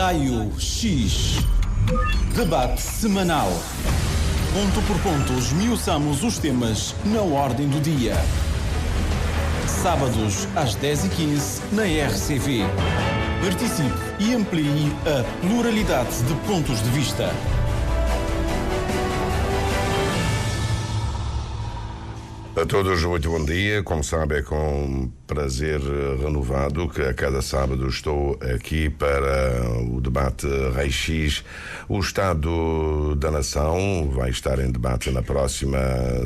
Raio X. Debate semanal. Ponto por ponto, esmiuçamos os temas na ordem do dia. Sábados às 10h15 na RCV. Participe e amplie a pluralidade de pontos de vista. A todos, muito bom dia. Como sabe, é com prazer renovado que a cada sábado estou aqui para o debate Raio X. O Estado da Nação vai estar em debate na próxima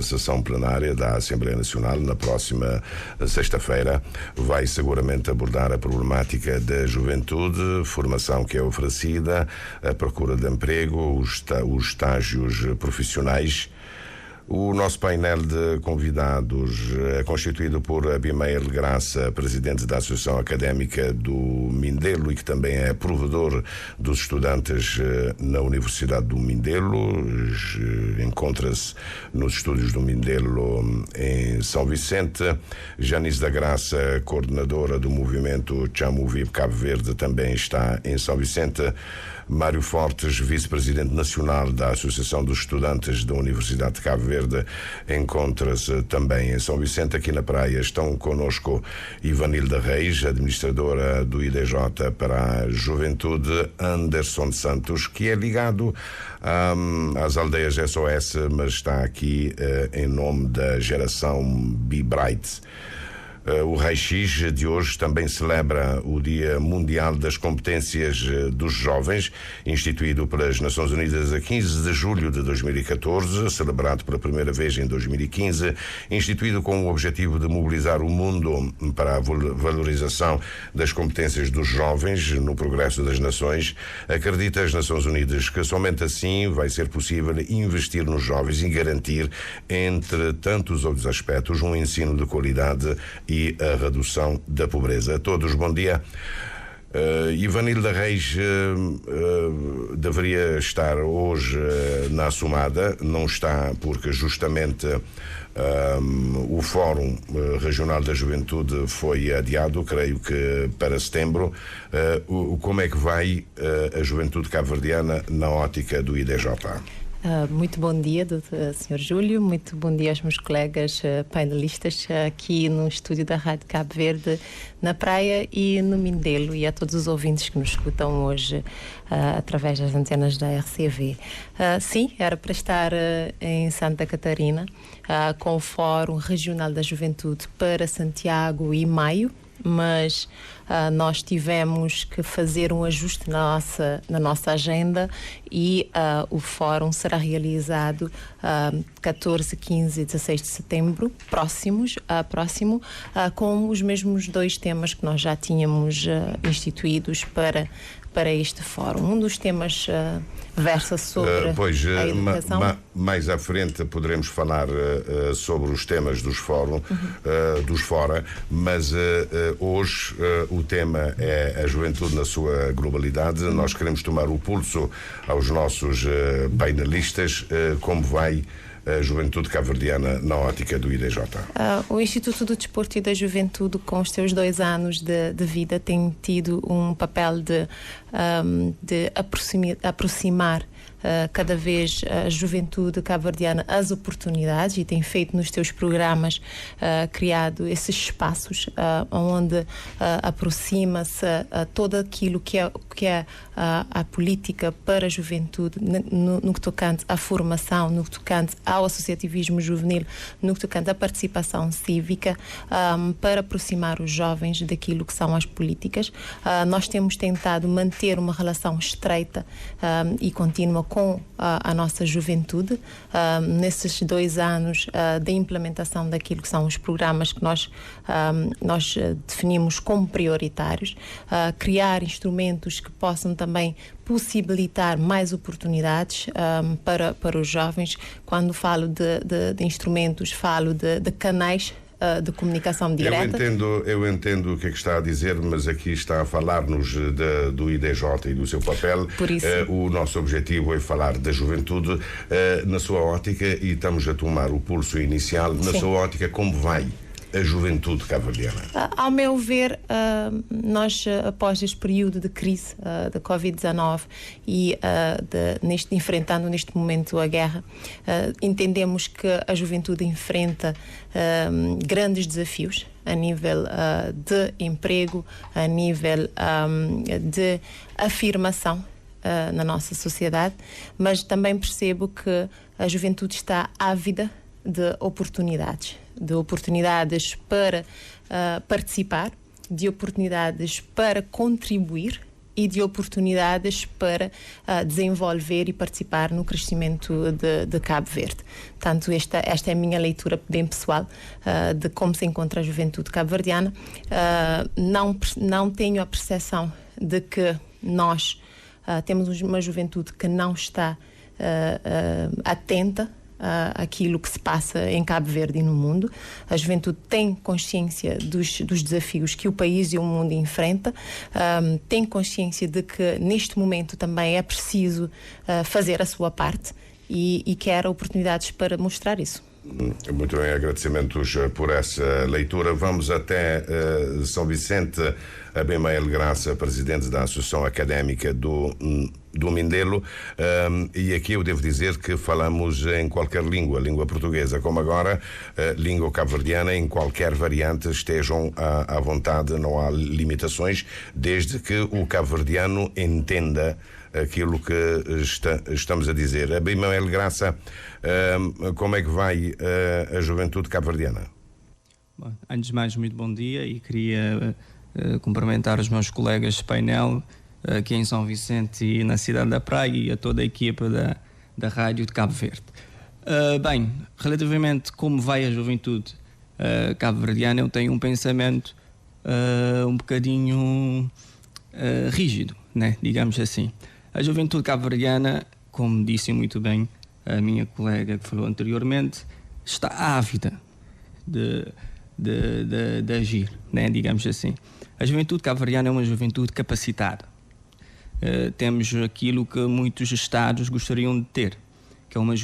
sessão plenária da Assembleia Nacional, na próxima sexta-feira. Vai seguramente abordar a problemática da juventude, formação que é oferecida, a procura de emprego, os estágios profissionais. O nosso painel de convidados é constituído por Abimael Graça, presidente da Associação Académica do Mindelo e que também é provedor dos estudantes na Universidade do Mindelo. Encontra-se nos estúdios do Mindelo em São Vicente. Janice da Graça, coordenadora do movimento Chamuvib Cabo Verde, também está em São Vicente. Mário Fortes, vice-presidente nacional da Associação dos Estudantes da Universidade de Cabo Verde, encontra-se também em São Vicente. Aqui na praia estão connosco Ivanilda Reis, administradora do IDJ para a Juventude, Anderson Santos, que é ligado às aldeias SOS, mas está aqui em nome da geração Be Bright. O Raio X de hoje também celebra o Dia Mundial das Competências dos Jovens, instituído pelas Nações Unidas a 15 de julho de 2014, celebrado pela primeira vez em 2015, instituído com o objetivo de mobilizar o mundo para a valorização das competências dos jovens no progresso das nações. Acredita as Nações Unidas que somente assim vai ser possível investir nos jovens e garantir, entre tantos outros aspectos, um ensino de qualidade e a redução da pobreza. A todos, bom dia. Ivanilda Reis deveria estar hoje na Assumada, não está porque justamente o Fórum Regional da Juventude foi adiado, creio que para setembro. Como é que vai a juventude cabo-verdiana na ótica do IDJ? Muito bom dia, Sr. Júlio, muito bom dia aos meus colegas painelistas aqui no estúdio da Rádio Cabo Verde, na praia e no Mindelo, e a todos os ouvintes que nos escutam hoje através das antenas da RCV. Sim, era para estar em Santa Catarina com o Fórum Regional da Juventude para Santiago e maio, mas nós tivemos que fazer um ajuste na nossa agenda e o fórum será realizado 14, 15 e 16 de setembro próximo, com os mesmos dois temas que nós já tínhamos instituídos para este fórum. Um dos temas versa sobre a educação. Mais à frente poderemos falar sobre os temas dos fórum, dos fora, mas hoje o tema é a juventude na sua globalidade. Nós queremos tomar o pulso aos nossos painelistas. Como vai a juventude cabo-verdiana na ótica do IDJ? O Instituto do Desporto e da Juventude, com os seus 2 anos de vida, tem tido um papel de aproximar cada vez a juventude cabo-verdiana às oportunidades, e tem feito nos seus programas, criado esses espaços onde aproxima-se todo aquilo que é a política para a juventude, no que tocante à formação, no que tocante ao associativismo juvenil, no que tocante à participação cívica, para aproximar os jovens daquilo que são as políticas. Nós temos tentado manter uma relação estreita e contínua com a nossa juventude nesses 2 anos da implementação daquilo que são os programas que nós definimos como prioritários, criar instrumentos que possam também possibilitar mais oportunidades para os jovens. Quando falo de instrumentos, falo de canais de comunicação direta. Eu entendo o que é que está a dizer, mas aqui está a falar-nos do IDJ e do seu papel. Por isso, o nosso objetivo é falar da juventude na sua ótica, e estamos a tomar o pulso inicial. Na sim, sua ótica, como vai a juventude cabo-verdiana? Ao meu ver, nós, após este período de crise da Covid-19 e enfrentando neste momento a guerra, entendemos que a juventude enfrenta grandes desafios a nível de emprego, a nível de afirmação na nossa sociedade, mas também percebo que a juventude está ávida de oportunidades para participar, de oportunidades para contribuir e de oportunidades para desenvolver e participar no crescimento de Cabo Verde. Portanto, esta é a minha leitura bem pessoal de como se encontra a juventude cabo-verdiana. Não tenho a percepção de que nós temos uma juventude que não está atenta àquilo que se passa em Cabo Verde e no mundo. A juventude tem consciência dos desafios que o país e o mundo enfrenta, tem consciência de que neste momento também é preciso fazer a sua parte e quer oportunidades para mostrar isso. Muito bem, agradecimentos por essa leitura. Vamos até São Vicente. Abimael Graça, presidente da Associação Académica do Mindelo, e aqui eu devo dizer que falamos em qualquer língua portuguesa, como agora, língua cabo-verdiana, em qualquer variante, estejam à vontade, não há limitações, desde que o cabo-verdiano entenda aquilo que estamos a dizer. Abimael Graça, como é que vai a juventude cabo-verdiana? Bom, antes de mais, muito bom dia, e queria cumprimentar os meus colegas de painel aqui em São Vicente e na cidade da Praia, e a toda a equipa da Rádio de Cabo Verde. Bem, relativamente como vai a juventude cabo-verdiana, eu tenho um pensamento um bocadinho rígido, né? Digamos assim. A juventude cabo-verdiana, como disse muito bem a minha colega que falou anteriormente, está ávida de agir, né? Digamos assim. A juventude cabo-verdiana é uma juventude capacitada. Temos aquilo que muitos Estados gostariam de ter, que é uma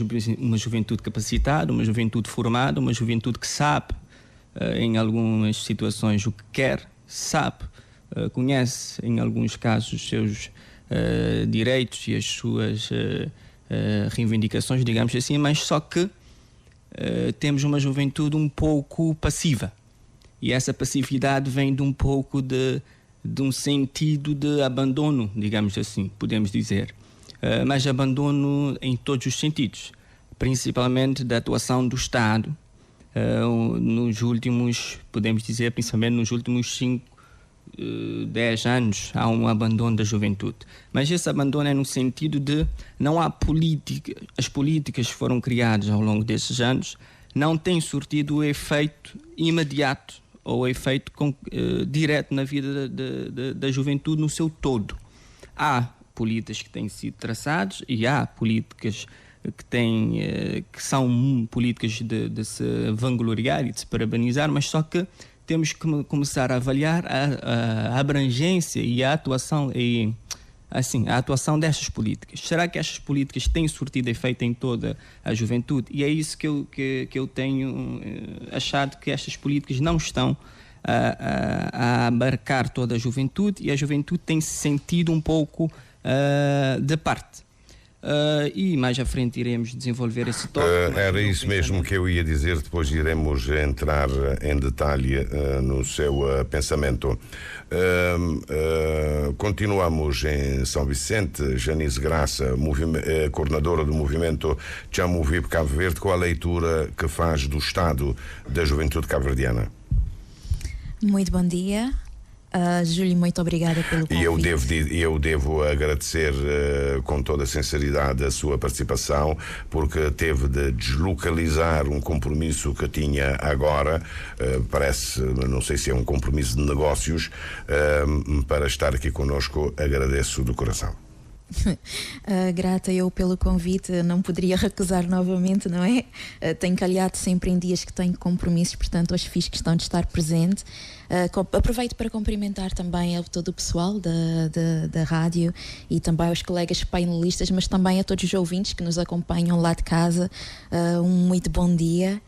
juventude capacitada, uma juventude formada, uma juventude que sabe, em algumas situações, o que quer, sabe, conhece, em alguns casos, os seus direitos e as suas reivindicações, digamos assim, mas só que temos uma juventude um pouco passiva. E essa passividade vem de um pouco de um sentido de abandono, digamos assim, podemos dizer. Mas abandono em todos os sentidos, principalmente da atuação do Estado, nos últimos, podemos dizer, principalmente nos últimos 10 anos, há um abandono da juventude. Mas esse abandono é no sentido de não há política, as políticas que foram criadas ao longo desses anos não têm surtido o efeito imediato ou efeito direto na vida da juventude no seu todo. Há políticas que têm sido traçadas e há políticas que são políticas de se vangloriar e de se parabenizar, mas só que temos que começar a avaliar a abrangência e a atuação a atuação destas políticas. Será que estas políticas têm surtido efeito em toda a juventude? E é isso que eu tenho achado, que estas políticas não estão a abarcar toda a juventude, e a juventude tem se sentido um pouco de parte. E mais à frente iremos desenvolver esse tópico. Era isso mesmo que eu ia dizer, depois iremos entrar em detalhe no seu pensamento. Continuamos em São Vicente. Janice Graça, coordenadora do movimento Tchamuvip Cabo Verde, com a leitura que faz do estado da juventude cabo-verdiana. Muito bom dia. Júlio, muito obrigada pelo convite. E eu devo agradecer com toda a sinceridade a sua participação, porque teve de deslocalizar um compromisso que tinha agora, parece, não sei se é um compromisso de negócios, para estar aqui connosco. Agradeço do coração. Grata eu pelo convite, não poderia recusar novamente, não é? Tenho calhado sempre em dias que tenho compromissos, portanto hoje fiz questão de estar presente. Aproveito para cumprimentar também a todo o pessoal da rádio e também aos colegas painelistas, mas também a todos os ouvintes que nos acompanham lá de casa. Um muito bom dia.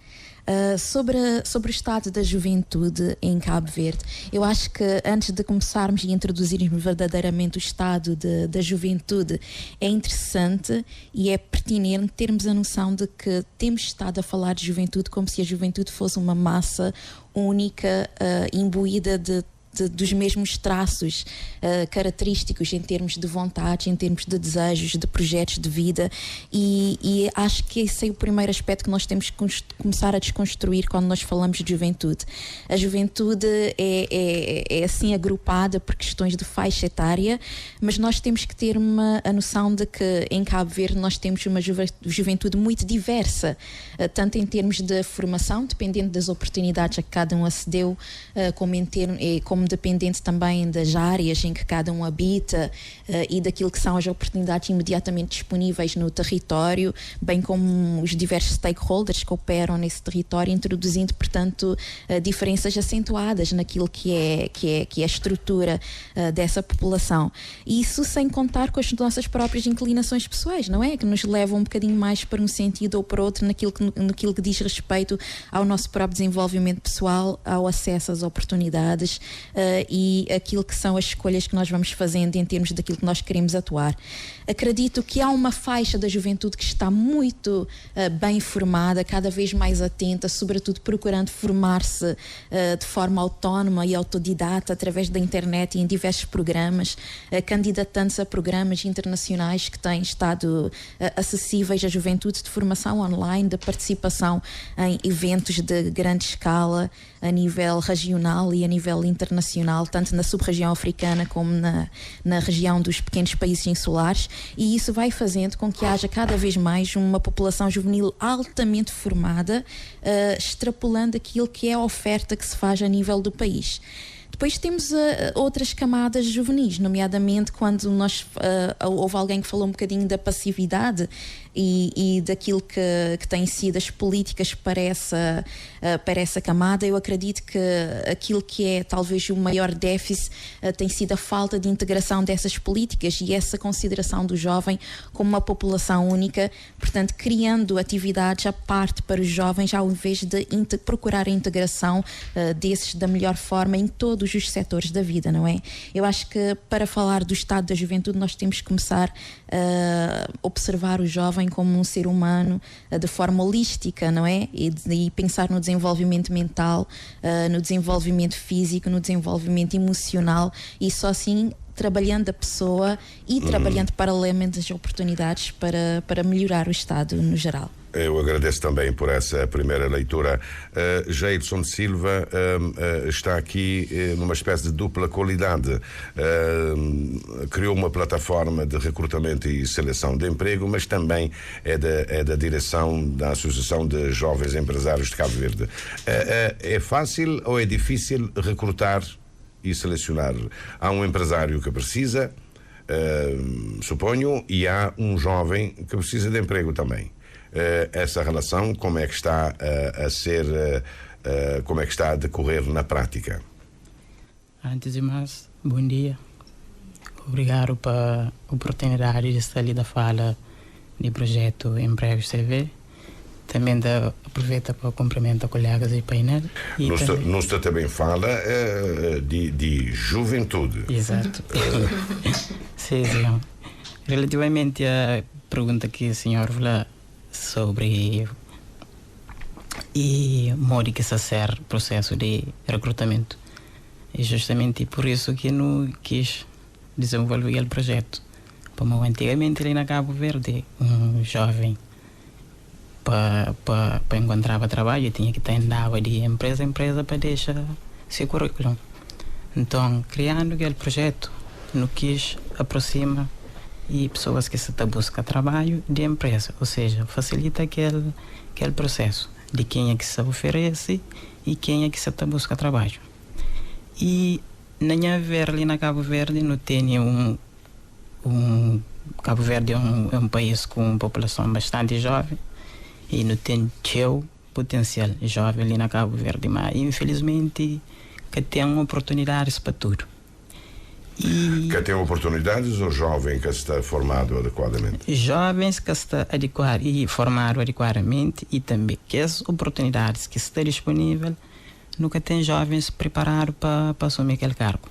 Sobre o estado da juventude em Cabo Verde, eu acho que antes de começarmos e introduzirmos verdadeiramente o estado da juventude, é interessante e é pertinente termos a noção de que temos estado a falar de juventude como se a juventude fosse uma massa única, imbuída dos mesmos traços característicos em termos de vontades, em termos de desejos, de projetos de vida, e acho que esse é o primeiro aspecto que nós temos que começar a desconstruir quando nós falamos de juventude. A juventude é assim agrupada por questões de faixa etária, mas nós temos que ter a noção de que em Cabo Verde nós temos uma juventude muito diversa, tanto em termos de formação, dependendo das oportunidades a que cada um acedeu, como dependente também das áreas em que cada um habita e daquilo que são as oportunidades imediatamente disponíveis no território, bem como os diversos stakeholders que operam nesse território, introduzindo, portanto, diferenças acentuadas naquilo que é a estrutura dessa população. E isso sem contar com as nossas próprias inclinações pessoais, não é? Que nos levam um bocadinho mais para um sentido ou para outro naquilo que diz respeito ao nosso próprio desenvolvimento pessoal, ao acesso às oportunidades, e aquilo que são as escolhas que nós vamos fazendo em termos daquilo que nós queremos atuar. Acredito que há uma faixa da juventude que está muito bem formada, cada vez mais atenta, sobretudo procurando formar-se de forma autónoma e autodidata através da internet e em diversos programas, candidatando-se a programas internacionais que têm estado acessíveis à juventude, de formação online, de participação em eventos de grande escala a nível regional e a nível internacional, tanto na sub-região africana como na região dos pequenos países insulares, e isso vai fazendo com que haja cada vez mais uma população juvenil altamente formada, extrapolando aquilo que é a oferta que se faz a nível do país. Depois temos outras camadas juvenis, nomeadamente quando houve alguém que falou um bocadinho da passividade e daquilo que têm sido as políticas para essa camada. Eu acredito que aquilo que é talvez o maior déficit tem sido a falta de integração dessas políticas e essa consideração do jovem como uma população única, portanto criando atividades à parte para os jovens ao invés de procurar a integração desses da melhor forma em todos os setores da vida, não é? Eu acho que para falar do estado da juventude nós temos que começar a observar o jovem como um ser humano de forma holística, não é? E pensar no desenvolvimento mental, no desenvolvimento físico, no desenvolvimento emocional, e só assim trabalhando a pessoa e trabalhando paralelamente as oportunidades para melhorar o estado no geral. Eu agradeço também por essa primeira leitura. Geilson de Silva está aqui numa espécie de dupla qualidade. Criou uma plataforma de recrutamento e seleção de emprego, mas também é da direção da Associação de Jovens Empresários de Cabo Verde. É fácil ou é difícil recrutar e selecionar? Há um empresário que precisa, suponho, e há um jovem que precisa de emprego também. Essa relação, como é que está como é que está a decorrer na prática? Antes de mais, bom dia. Obrigado pela oportunidade de estar ali da fala do projeto Empregos CV. Também aproveito para cumprimentar colegas e painel. Não está também fala de juventude. Exato. Sim. Relativamente à pergunta que o senhor falou sobre o modo que se faz o processo de recrutamento. É justamente por isso que eu quis desenvolver o projeto. Como antigamente ali na Cabo Verde, um jovem para encontrar trabalho tinha que estar andava de empresa em empresa para deixar seu currículo. Então, criando aquele projeto, eu quis aproximar e pessoas que se buscam trabalho de empresa, ou seja, facilita aquele processo de quem é que se oferece e quem é que se busca trabalho. E na minha ver ali na Cabo Verde não tem Cabo Verde é um país com uma população bastante jovem e não tem seu potencial jovem ali na Cabo Verde, mas infelizmente que tem oportunidades para tudo. Que tem oportunidades ou jovem que está formado adequadamente? Jovens que está adequado e formado adequadamente, e também que as oportunidades que estão disponíveis, nunca tem jovens preparados para assumir aquele cargo.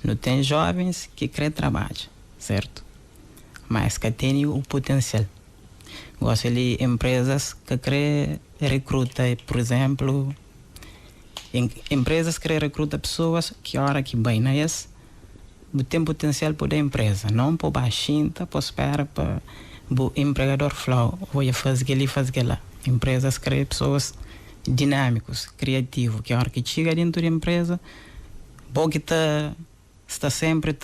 Não tem jovens que querem trabalho, certo? Mas que têm o potencial. Gosto de empresas que querem recrutar, por exemplo, empresas que querem recrutar pessoas que hora que bem não é esse, tem potencial para a empresa, não para baixinho, para esperar para o empregador falar, vou fazer ali, fazer lá. Empresas querem pessoas dinâmicos, criativos, que a hora que chega dentro da empresa, bom que está sempre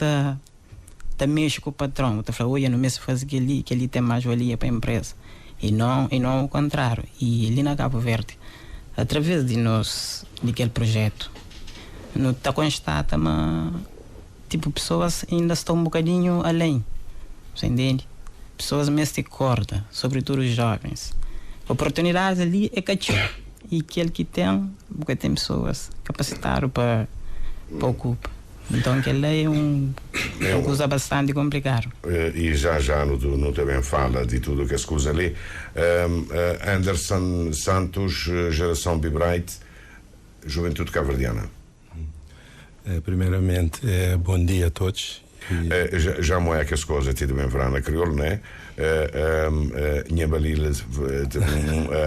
mexe com o patrão, está falando, olha, não me fazer que ali tem mais valia para a empresa, e não o contrário. E ali na Cabo Verde, através de nós, daquele projeto, não está constata, mas tipo, pessoas ainda estão um bocadinho além, você entende? Pessoas mesmo de corda, sobretudo os jovens. Oportunidades ali é cachorro. E aquele que tem, porque tem pessoas capacitadas para ocupar. Então, aquele é uma coisa bastante complicada. E já no também fala de tudo que as coisas ali. Anderson Santos, geração Bibright, Juventude Cabo-Verdiana. Primeiramente, bom dia a todos. Já não é que as coisas tido bem verão na crioulo, né? Minha balila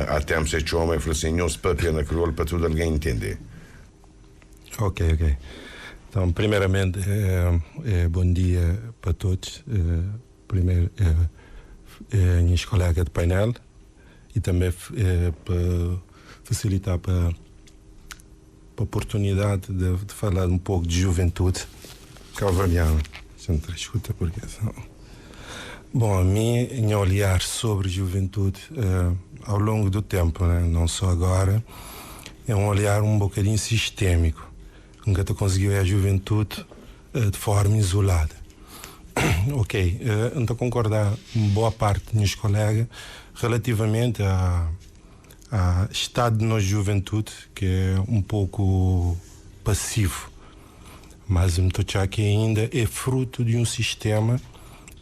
há tempos esse homem falou assim, não se papia na crioulo para tudo alguém entender. Ok. Então, primeiramente, bom dia para todos. Primeiro, minhas colegas de painel e também para facilitar para a oportunidade de falar um pouco de juventude cabo-verdiana. Gente, escuta porque bom, a minha olhar sobre juventude ao longo do tempo, né? Não só agora, é um olhar um bocadinho sistêmico. Nunca te conseguiu ver a juventude de forma isolada. Ok, não estou a concordar com boa parte dos meus colegas relativamente a estado de nossa juventude, que é um pouco passivo, mas me tocar que ainda é fruto de um sistema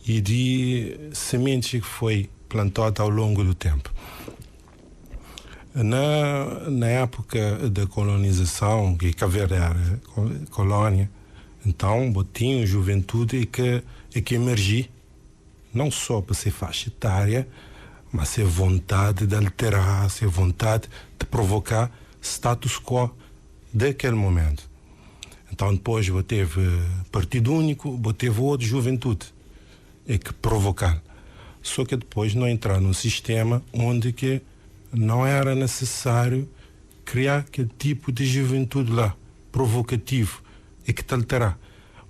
e de sementes que foi plantada ao longo do tempo. Na época da colonização, que Cabo Verde era colónia, então botinho juventude que emergi, não só para ser faixa etária, mas ser vontade de alterar, ser vontade de provocar status quo daquele momento. Então depois teve partido único, teve outra juventude que provocar. Só que depois não entrar num sistema onde que não era necessário criar aquele tipo de juventude lá, provocativo, e que te alterar.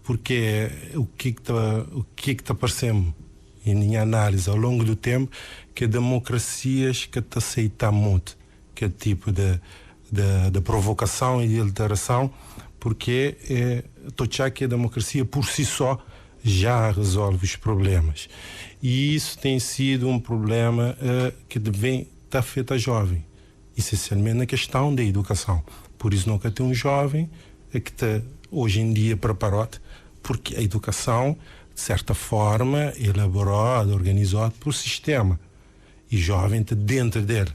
Porque o que está aparecendo em minha análise ao longo do tempo, que democracias que te aceitam muito aquele tipo de provocação e de alteração, porque tochar que a democracia por si só já resolve os problemas. E isso tem sido um problema que está feito a jovem, essencialmente na questão da educação. Por isso nunca tem um jovem que está hoje em dia preparado, porque a educação, de certa forma, elaborada, organizada por sistema. E jovem está dentro dele.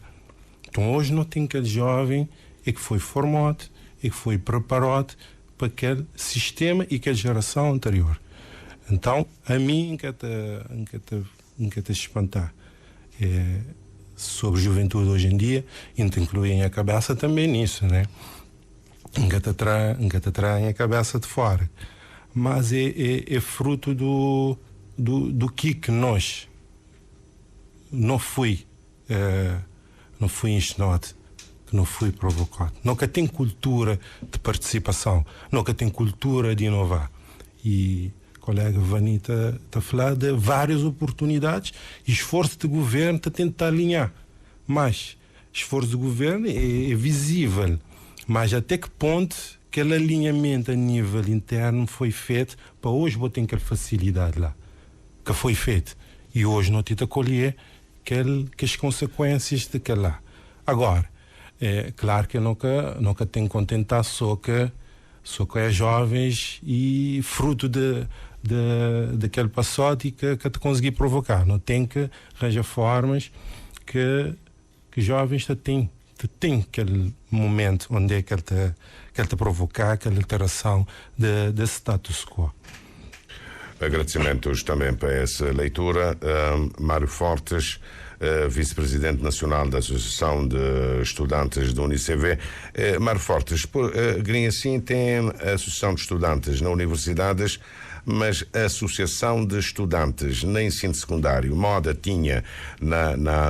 Então hoje não tem aquele jovem que foi formado, que foi preparado para aquele sistema e aquela geração anterior. Então, a mim, nunca te espantar. Sobre juventude hoje em dia, inclui a cabeça também nisso, né? Nunca te trai a cabeça de fora. Mas é fruto do que nós não fui ensinado, que não fui provocado. Nunca tem cultura de participação, nunca tem cultura de inovar. E a colega Vanita está a falar de várias oportunidades e esforço de governo para tentar alinhar. Mas esforço do governo é visível. Mas até que ponto aquele alinhamento a nível interno foi feito para hoje botar aquela facilidade lá, que foi feito. E hoje não tenta colher que as consequências daquela lá. Agora, é claro que eu nunca tenho que contentar só que só que é jovens e fruto daquele passado que te consegui provocar. Não tem que arranjar formas que jovens tem aquele momento onde é que ele te provocar aquela alteração de status quo. Agradecimentos também para essa leitura. Mário Fortes, vice-presidente nacional da Associação de Estudantes da UNICEV. Mário Fortes, Grinhacim tem a Associação de Estudantes na universidades, mas a Associação de Estudantes no ensino secundário, moda tinha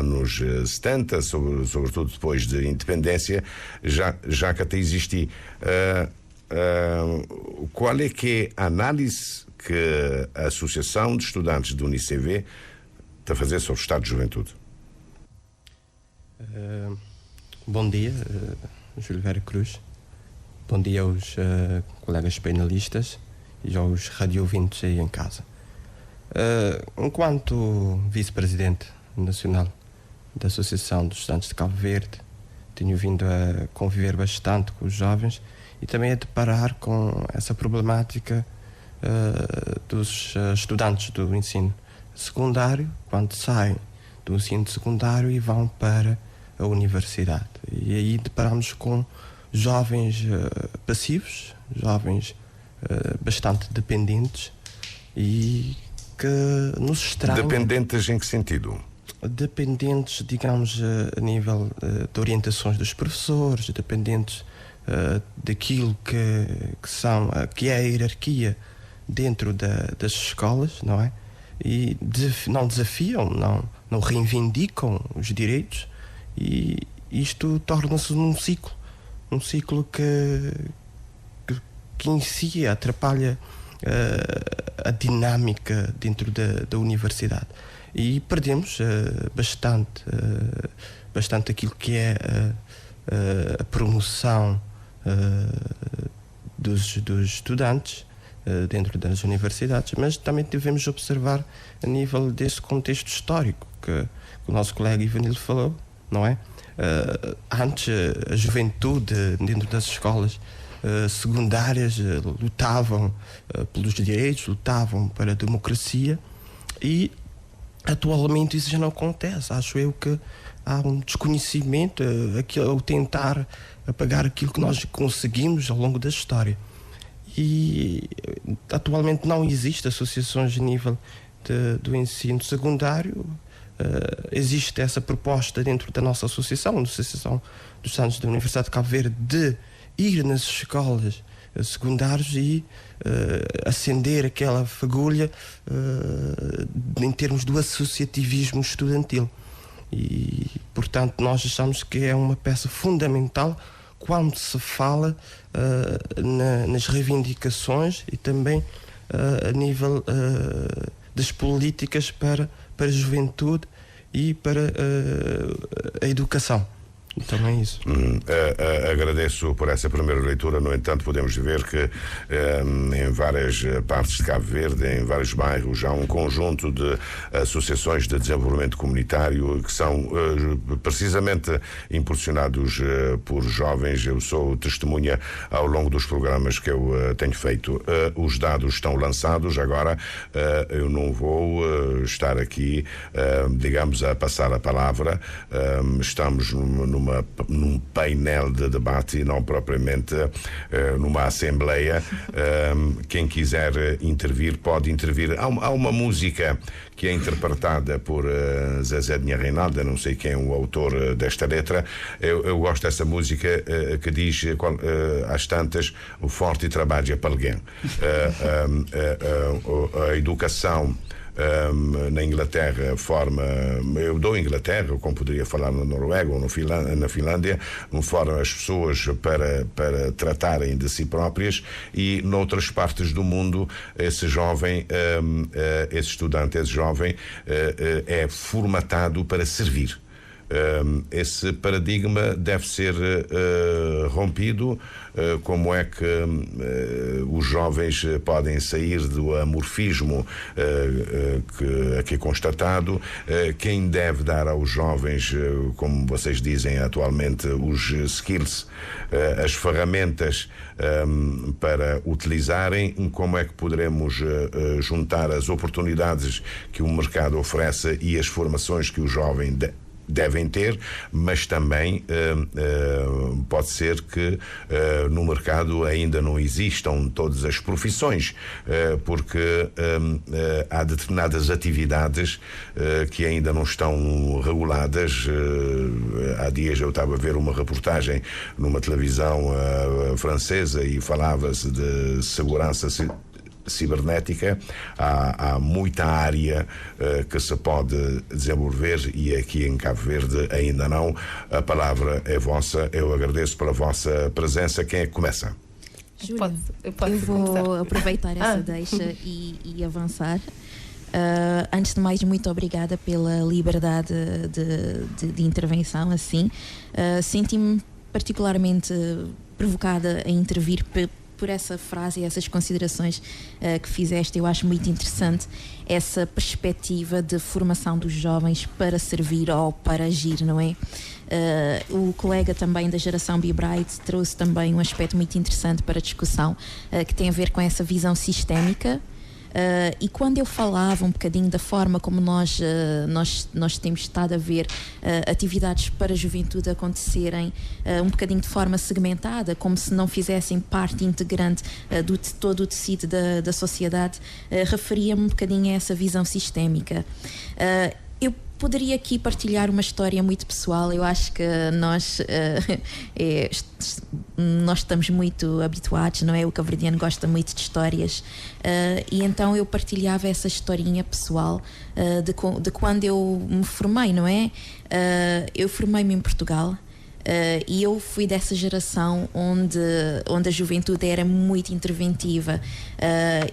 nos 70, sobretudo depois de independência, já que até existia. Qual é que é a análise que a Associação de Estudantes do UNICEV está a fazer sobre o estado de juventude? Bom dia, Júlio Vera Cruz. Bom dia aos colegas panelistas e aos radiovintes aí em casa. Enquanto vice-presidente nacional da Associação dos Estudantes de Cabo Verde, tenho vindo a conviver bastante com os jovens e também a deparar com essa problemática dos estudantes do ensino secundário, quando saem do ensino secundário e vão para a universidade. E aí deparamos com jovens passivos, jovens bastante dependentes e que nos estragam. Dependentes em que sentido? Dependentes, digamos, a nível de orientações dos professores, dependentes daquilo que é a hierarquia dentro das escolas, não é? E não desafiam, não reivindicam os direitos, e isto torna-se um ciclo que em si atrapalha a dinâmica dentro da universidade. E perdemos bastante aquilo que é a promoção dos estudantes dentro das universidades, mas também devemos observar a nível desse contexto histórico que o nosso colega Ivanildo falou, não é? Antes, a juventude dentro das escolas secundárias lutavam pelos direitos, lutavam para a democracia, e atualmente isso já não acontece. Acho eu que há um desconhecimento ao tentar apagar aquilo que nós conseguimos ao longo da história. E atualmente não existe associações a nível do ensino secundário. Existe essa proposta dentro da nossa associação, a Associação dos Estudantes da Universidade de Cabo Verde, de ir nas escolas secundárias e acender aquela fagulha em termos do associativismo estudantil. E, portanto, nós achamos que é uma peça fundamental quando se fala nas reivindicações e também a nível das políticas para a juventude e para a educação. Então é isso. Agradeço por essa primeira leitura. No entanto, podemos ver que em várias partes de Cabo Verde, em vários bairros, há um conjunto de associações de desenvolvimento comunitário que são precisamente impulsionados por jovens. Eu sou testemunha ao longo dos programas que eu tenho feito. Os dados estão lançados. Agora eu não vou estar aqui, digamos, a passar a palavra. Estamos num painel de debate e não propriamente numa assembleia. Quem quiser intervir pode intervir. Há uma música que é interpretada por Zezé de Reinaldo, não sei quem é o autor desta letra. Eu gosto dessa música que diz às tantas: o forte trabalho é para alguém. A educação na Inglaterra eu dou Inglaterra, como poderia falar na Noruega ou na Finlândia, forma as pessoas para tratarem de si próprias, e noutras partes do mundo esse estudante é formatado para servir. Esse paradigma deve ser rompido. Como é que os jovens podem sair do amorfismo que aqui é constatado? Quem deve dar aos jovens, como vocês dizem atualmente, os skills, as ferramentas para utilizarem? Como é que poderemos juntar as oportunidades que o mercado oferece e as formações que o jovem devem ter, mas também pode ser que no mercado ainda não existam todas as profissões, porque há determinadas atividades que ainda não estão reguladas. Há dias eu estava a ver uma reportagem numa televisão francesa e falava-se de segurança cibernética. Há muita área que se pode desenvolver e aqui em Cabo Verde ainda não. A palavra é vossa, eu agradeço pela vossa presença. Quem é que começa? Júlia, eu vou aproveitar essa deixa e avançar. Antes de mais, muito obrigada pela liberdade de intervenção. Assim, senti-me particularmente provocada a intervir por essa frase e essas considerações que fizeste. Eu acho muito interessante essa perspectiva de formação dos jovens para servir ou para agir, não é? O colega também da geração Be Bright trouxe também um aspecto muito interessante para a discussão, que tem a ver com essa visão sistémica. E quando eu falava um bocadinho da forma como nós temos estado a ver atividades para a juventude acontecerem um bocadinho de forma segmentada, como se não fizessem parte integrante de todo o tecido da sociedade, referia-me um bocadinho a essa visão sistémica. Eu poderia aqui partilhar uma história muito pessoal. Eu acho que nós estamos muito habituados, não é? O cabo-verdiano gosta muito de histórias, e então eu partilhava essa historinha pessoal de quando eu me formei, não é? Eu formei-me em Portugal. E eu fui dessa geração onde a juventude era muito interventiva,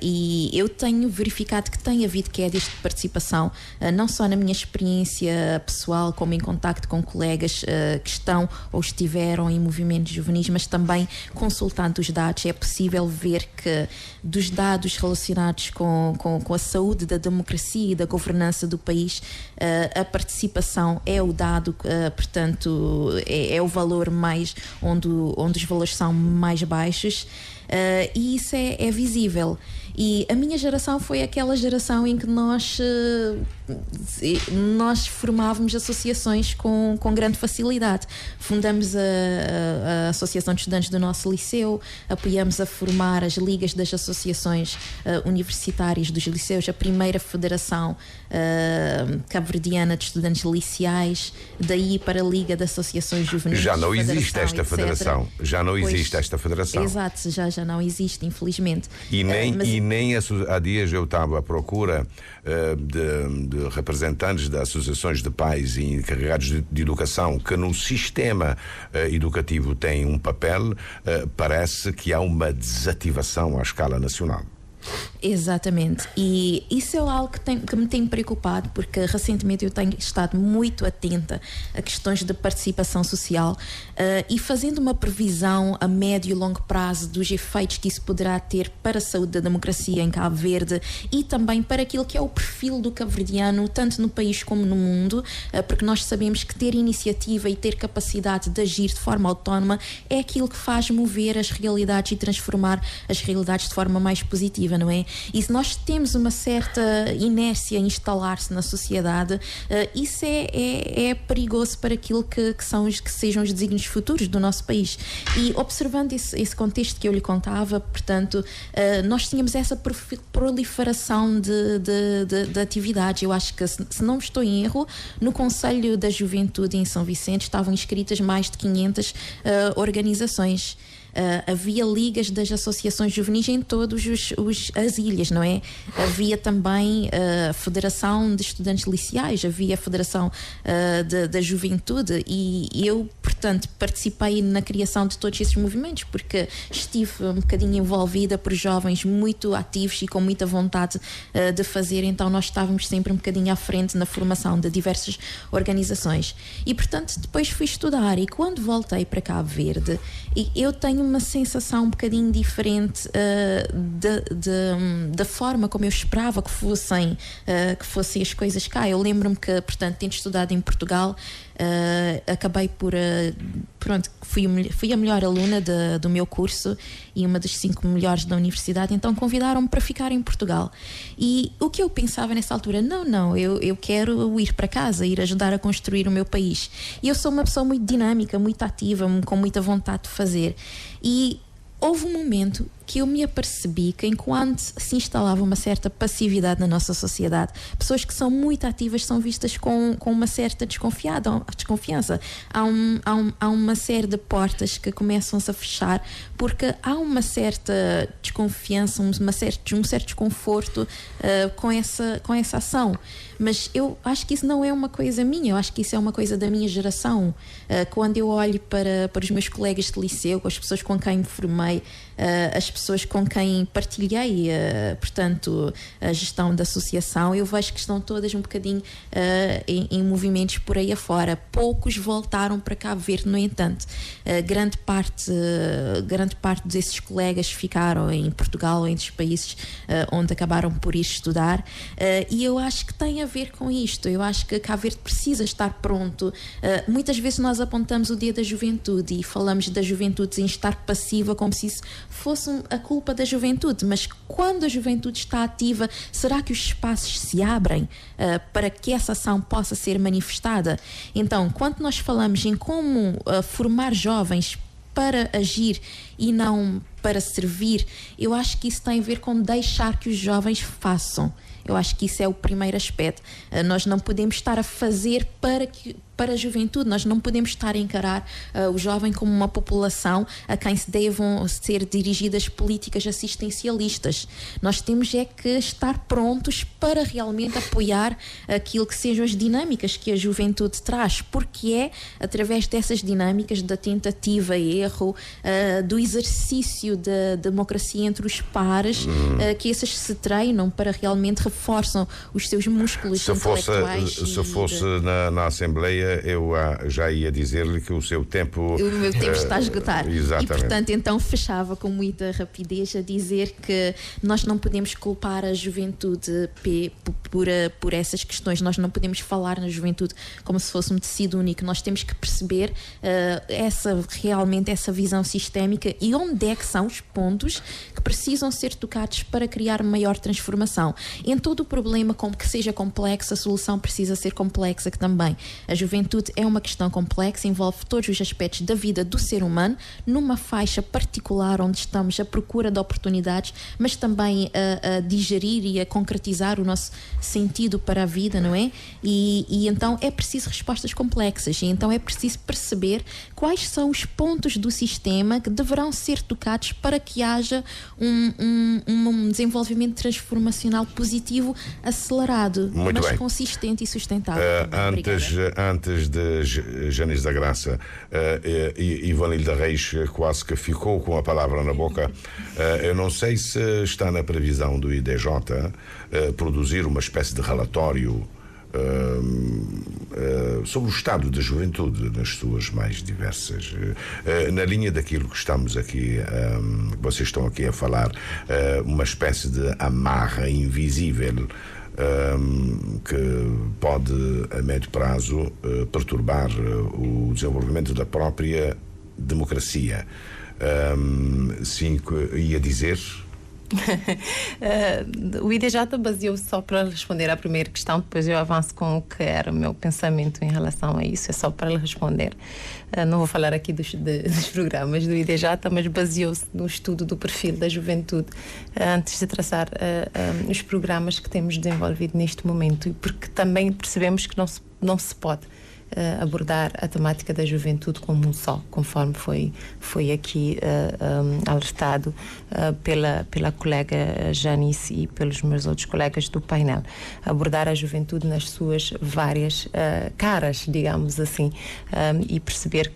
e eu tenho verificado que tem havido quedas de participação, não só na minha experiência pessoal, como em contacto com colegas que estão ou estiveram em movimentos juvenis, mas também consultando os dados. É possível ver que dos dados relacionados com a saúde da democracia e da governança do país, a participação é o dado, portanto, é o valor mais onde os valores são mais baixos, e isso é visível. E a minha geração foi aquela geração em que nós formávamos associações com grande facilidade. Fundamos a Associação de Estudantes do nosso liceu, apoiamos a formar as ligas das associações universitárias dos liceus, a primeira federação cabo-verdiana de estudantes liceais, daí para a Liga de Associações Juvenis. Já não existe esta federação. Já não existe esta federação. Exato, já não existe, infelizmente. E nem há dias eu estava à procura de representantes de associações de pais e encarregados de educação que no sistema educativo têm um papel. Parece que há uma desativação à escala nacional. Exatamente, e isso é algo que me tem preocupado, porque recentemente eu tenho estado muito atenta a questões de participação social, e fazendo uma previsão a médio e longo prazo dos efeitos que isso poderá ter para a saúde da democracia em Cabo Verde e também para aquilo que é o perfil do cabo-verdiano, tanto no país como no mundo, porque nós sabemos que ter iniciativa e ter capacidade de agir de forma autónoma é aquilo que faz mover as realidades e transformar as realidades de forma mais positiva, não é? E se nós temos uma certa inércia a instalar-se na sociedade, isso é perigoso para aquilo que sejam os desígnios futuros do nosso país. E observando esse contexto que eu lhe contava, portanto, nós tínhamos essa proliferação de atividades. Eu acho que, se não estou em erro, no Conselho da Juventude em São Vicente estavam inscritas mais de 500 organizações. havia ligas das associações juvenis em todas as ilhas, não é? Havia também a Federação de Estudantes Liceais, havia a Federação da Juventude, e eu, portanto, participei na criação de todos esses movimentos, porque estive um bocadinho envolvida por jovens muito ativos e com muita vontade de fazer, então nós estávamos sempre um bocadinho à frente na formação de diversas organizações. E, portanto, depois fui estudar, e quando voltei para Cabo Verde, eu tenho uma sensação um bocadinho diferente da forma como eu esperava que fossem as coisas cá. Eu lembro-me que, portanto, tendo estudado em Portugal, acabei por fui a melhor aluna do meu curso e uma das 5 melhores da universidade, então convidaram-me para ficar em Portugal. E o que eu pensava nessa altura, eu quero ir para casa, ir ajudar a construir o meu país. E eu sou uma pessoa muito dinâmica, muito ativa, com muita vontade de fazer. E houve um momento que eu me apercebi que, enquanto se instalava uma certa passividade na nossa sociedade, pessoas que são muito ativas são vistas com uma certa desconfiança. Há uma série de portas que começam-se a fechar porque há uma certa desconfiança, um certo desconforto com essa ação. Mas eu acho que isso não é uma coisa minha, eu acho que isso é uma coisa da minha geração. Quando eu olho para os meus colegas de liceu, as pessoas com quem me formei, as pessoas com quem partilhei, portanto, a gestão da associação, eu vejo que estão todas um bocadinho em movimentos por aí afora. Poucos voltaram para Cabo Verde, no entanto. Grande parte desses colegas ficaram em Portugal ou em outros países onde acabaram por ir estudar, e eu acho que tem a ver com isto. Eu acho que Cabo Verde precisa estar pronto. Muitas vezes nós apontamos o dia da juventude e falamos da juventude em estar passiva como se isso fosse a culpa da juventude, mas quando a juventude está ativa, será que os espaços se abrem para que essa ação possa ser manifestada? Então, quando nós falamos em como formar jovens para agir e não para servir, eu acho que isso tem a ver com deixar que os jovens façam. Eu acho que isso é o primeiro aspecto. Nós não podemos estar a fazer para a juventude, nós não podemos estar a encarar o jovem como uma população a quem se devam ser dirigidas políticas assistencialistas. Nós temos é que estar prontos para realmente apoiar aquilo que sejam as dinâmicas que a juventude traz, porque é através dessas dinâmicas da tentativa e erro, do exercício da democracia entre os pares, que essas se treinam para realmente reforçam os seus músculos intelectuais. Se fosse na Assembleia, eu já ia dizer-lhe que o seu tempo... O meu tempo está a esgotar. Exatamente. E, portanto, então fechava com muita rapidez a dizer que nós não podemos culpar a juventude por essas questões. Nós não podemos falar na juventude como se fosse um tecido único. Nós temos que perceber realmente essa visão sistémica e onde é que são os pontos que precisam ser tocados para criar maior transformação. Em todo o problema, como que seja complexo, a solução precisa ser complexa também. A juventude é uma questão complexa, envolve todos os aspectos da vida do ser humano, numa faixa particular onde estamos à procura de oportunidades, mas também a digerir e a concretizar o nosso sentido para a vida, não é? E então é preciso respostas complexas, e então é preciso perceber quais são os pontos do sistema que deverão ser tocados para que haja um desenvolvimento transformacional positivo acelerado, muito mas bem, consistente e sustentável. Antes de Janice da Graça, Ivanilda Reis quase que ficou com a palavra na boca. Eu não sei se está na previsão do IDJ produzir uma espécie de relatório sobre o estado da juventude nas suas mais diversas, na linha daquilo que estamos aqui, vocês estão aqui a falar, uma espécie de amarra invisível que pode a médio prazo perturbar o desenvolvimento da própria democracia. Sim, ia dizer... O IDJ baseou só para responder à primeira questão, depois eu avanço com o que era o meu pensamento em relação a isso, é só para responder. Não vou falar aqui dos programas do IDJ, mas baseou-se no estudo do perfil da juventude antes de traçar os programas que temos desenvolvido neste momento, porque também percebemos que não se pode abordar a temática da juventude como um só, conforme foi aqui alertado pela colega Janice e pelos meus outros colegas do painel. Abordar a juventude nas suas várias caras, digamos assim, e perceber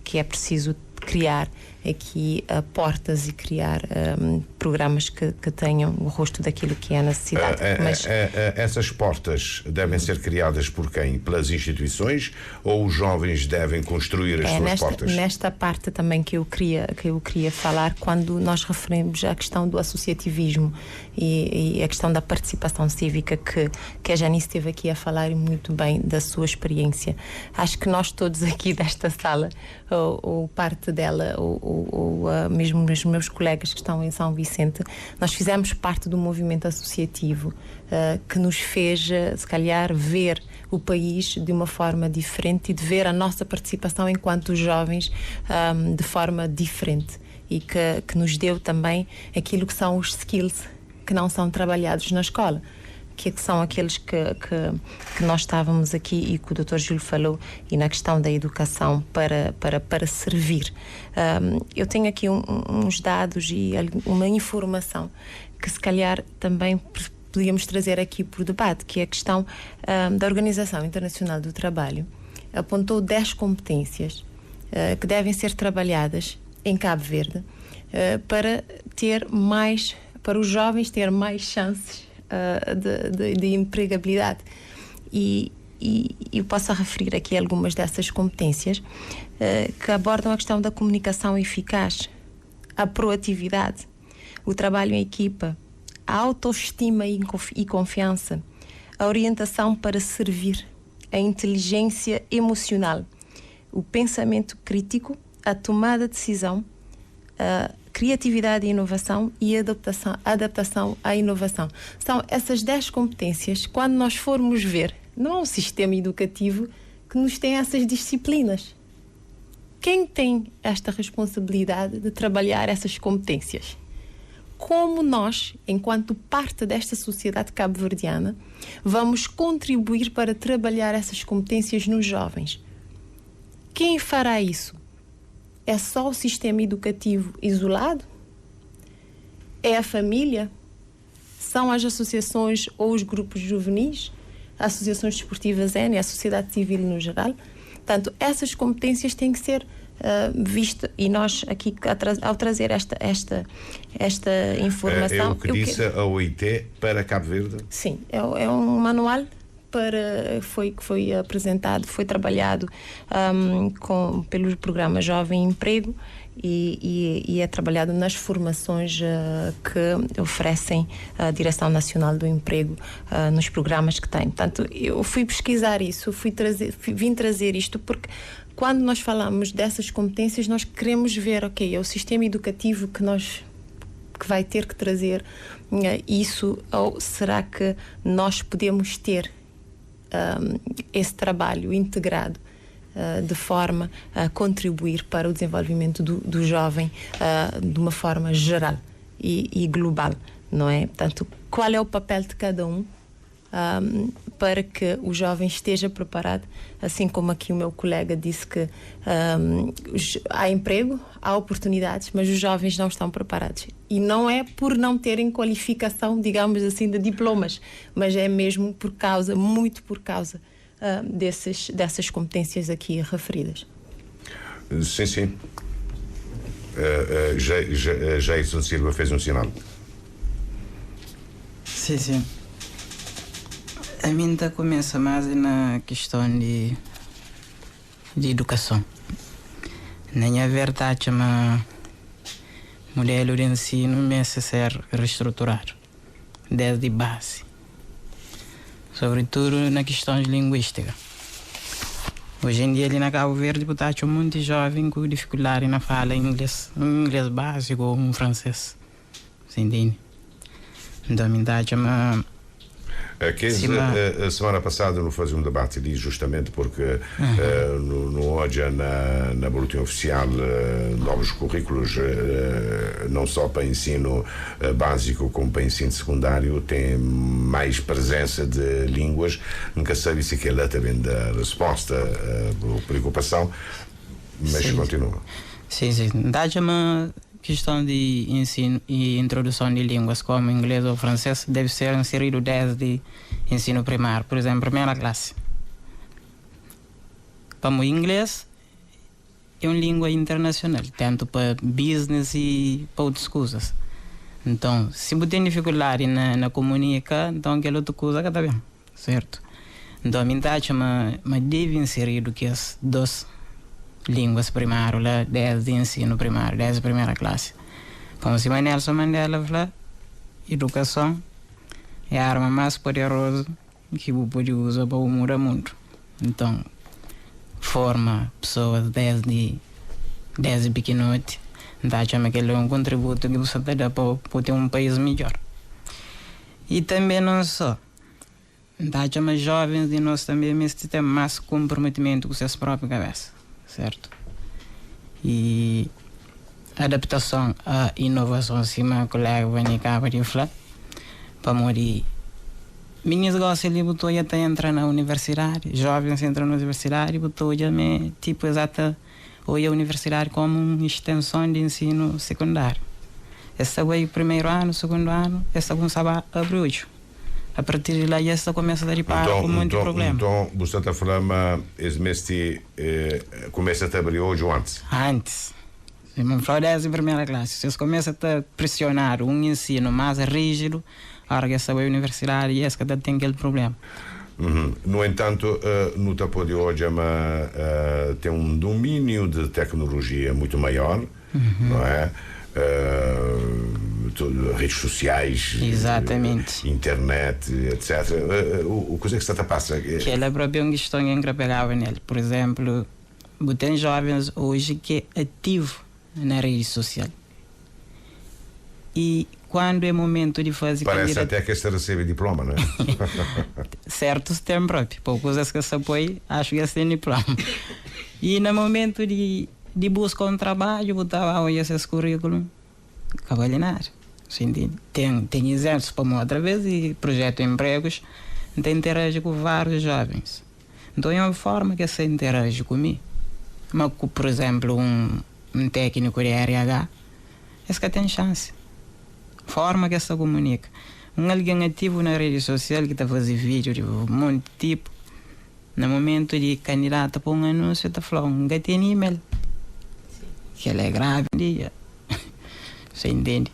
que é preciso criar aqui portas e criar programas que tenham o rosto daquilo que é a necessidade. Essas portas devem ser criadas por quem? Pelas instituições, ou os jovens devem construir as suas portas? Nesta parte também que eu queria falar, quando nós referimos à questão do associativismo e a questão da participação cívica que a Janice esteve aqui a falar muito bem da sua experiência. Acho que nós todos aqui desta sala, ou parte dela, ou mesmo os meus colegas que estão em São Vicente, nós fizemos parte do movimento associativo que nos fez, se calhar, ver o país de uma forma diferente e de ver a nossa participação enquanto jovens de forma diferente, e que nos deu também aquilo que são os skills que não são trabalhados na escola, que são aqueles que nós estávamos aqui e que o Dr. Júlio falou, e na questão da educação para servir. Eu tenho aqui uns dados e uma informação que se calhar também podíamos trazer aqui por debate, que é a questão da Organização Internacional do Trabalho. Apontou 10 competências que devem ser trabalhadas em Cabo Verde para os jovens ter mais chances de empregabilidade. E eu posso referir aqui algumas dessas competências que abordam a questão da comunicação eficaz, a proatividade, o trabalho em equipa, a autoestima e confiança, a orientação para servir, a inteligência emocional, o pensamento crítico, a tomada de decisão, a criatividade e inovação e adaptação à inovação. São essas 10 competências. Quando nós formos ver, não é um sistema educativo que nos tem essas disciplinas. Quem tem esta responsabilidade de trabalhar essas competências? Como nós, enquanto parte desta sociedade cabo-verdiana, vamos contribuir para trabalhar essas competências nos jovens? Quem fará isso? É só o sistema educativo isolado? É a família? São as associações ou os grupos juvenis? Associações desportivas N, a sociedade civil no geral? Portanto, essas competências têm que ser vistas, e nós aqui, ao trazer esta informação... É o que disse a OIT para Cabo Verde? Sim, é um manual que foi apresentado, foi trabalhado pelo programa Jovem Emprego e é trabalhado nas formações que oferecem a Direção Nacional do Emprego nos programas que tem. Portanto, eu fui pesquisar isso, vim trazer isto porque quando nós falamos dessas competências, nós queremos ver, é o sistema educativo que vai ter que trazer isso, ou será que nós podemos ter esse trabalho integrado de forma a contribuir para o desenvolvimento do jovem de uma forma geral e global, não é? Portanto, qual é o papel de cada um para que o jovem esteja preparado, assim como aqui o meu colega disse que há emprego, há oportunidades, mas os jovens não estão preparados. E não é por não terem qualificação, digamos assim, de diplomas, mas é mesmo muito por causa dessas competências aqui referidas. Sim. Jason Silva fez um sinal. Sim. A minha começa mais na questão de educação. Na verdade, o modelo de ensino merece ser reestruturado desde base, sobretudo na questão de linguística. Hoje em dia, ali na Cabo Verde, um monte de jovem com dificuldade na fala inglês básico ou francês. Você entende? Então, a verdade A semana passada não fazia um debate ali justamente porque no hoje na boletim oficial novos currículos não só para ensino básico como para ensino secundário tem mais presença de línguas. Nunca sabe se que ela também da resposta preocupação, mas sim, continua. Sim. Dá-me uma questão de ensino e introdução de línguas como inglês ou francês deve ser inserido desde ensino primário, por exemplo, primeira classe. Para o inglês é uma língua internacional, tanto para business e para outras coisas. Então, se você tem dificuldade na comunicar, então aquela outra coisa está bem, certo? Então, a minha deve inserir que as duas línguas primárias lá desde ensino primário, desde a primeira classe. Como se Nelson Mandela falou, educação é a arma mais poderosa que você pode usar para mudar o mundo. Então, forma pessoas desde pequenote, então aquele é um contributo que você dá para ter um país melhor. E também não só, então jovens e nós também temos mais comprometimento com suas próprias cabeças. Certo? E adaptação à inovação, assim, meu colega vai acaba de falar, para morrer. Minhas gostam de botar até entrar na universidade, jovens entram na universidade, botou já me tipo exata ou a universidade como uma extensão de ensino secundário. Essa foi o primeiro ano, segundo ano, essa começava a abrir hoje. A partir de lá, essa começa a dar com muito problema. Então, você está falando esse mês começa a abrir hoje ou antes? Antes. Se me falar desde a primeira classe, se você começa a pressionar um ensino mais rígido, a que essa universidade, essa que tem aquele problema. No entanto, no Tapo de hoje tem um domínio de tecnologia muito maior, não é? Redes sociais, exatamente, internet, etc. O que é que está a passar? Que ela própria é uma questão que pegava nele. Por exemplo, tem jovens hoje que é ativo na rede social. E quando é momento de fazer parece até que se recebe diploma, não é? Certos tem próprio. Por coisas que se apoia, acho que tem diploma. E no momento de buscar um trabalho, botava esses currículos cavalhar. Tem exemplos como através de projetos de empregos, então interage com vários jovens. Então é uma forma que você interage comigo. Mas, por exemplo, um técnico de RH, esse que tem chance. Forma que você comunica. Alguém ativo na rede social que está fazendo vídeo de um monte de tipo, no momento de candidato para um anúncio, está falando, tem e-mail. Que ele é grave, você entende?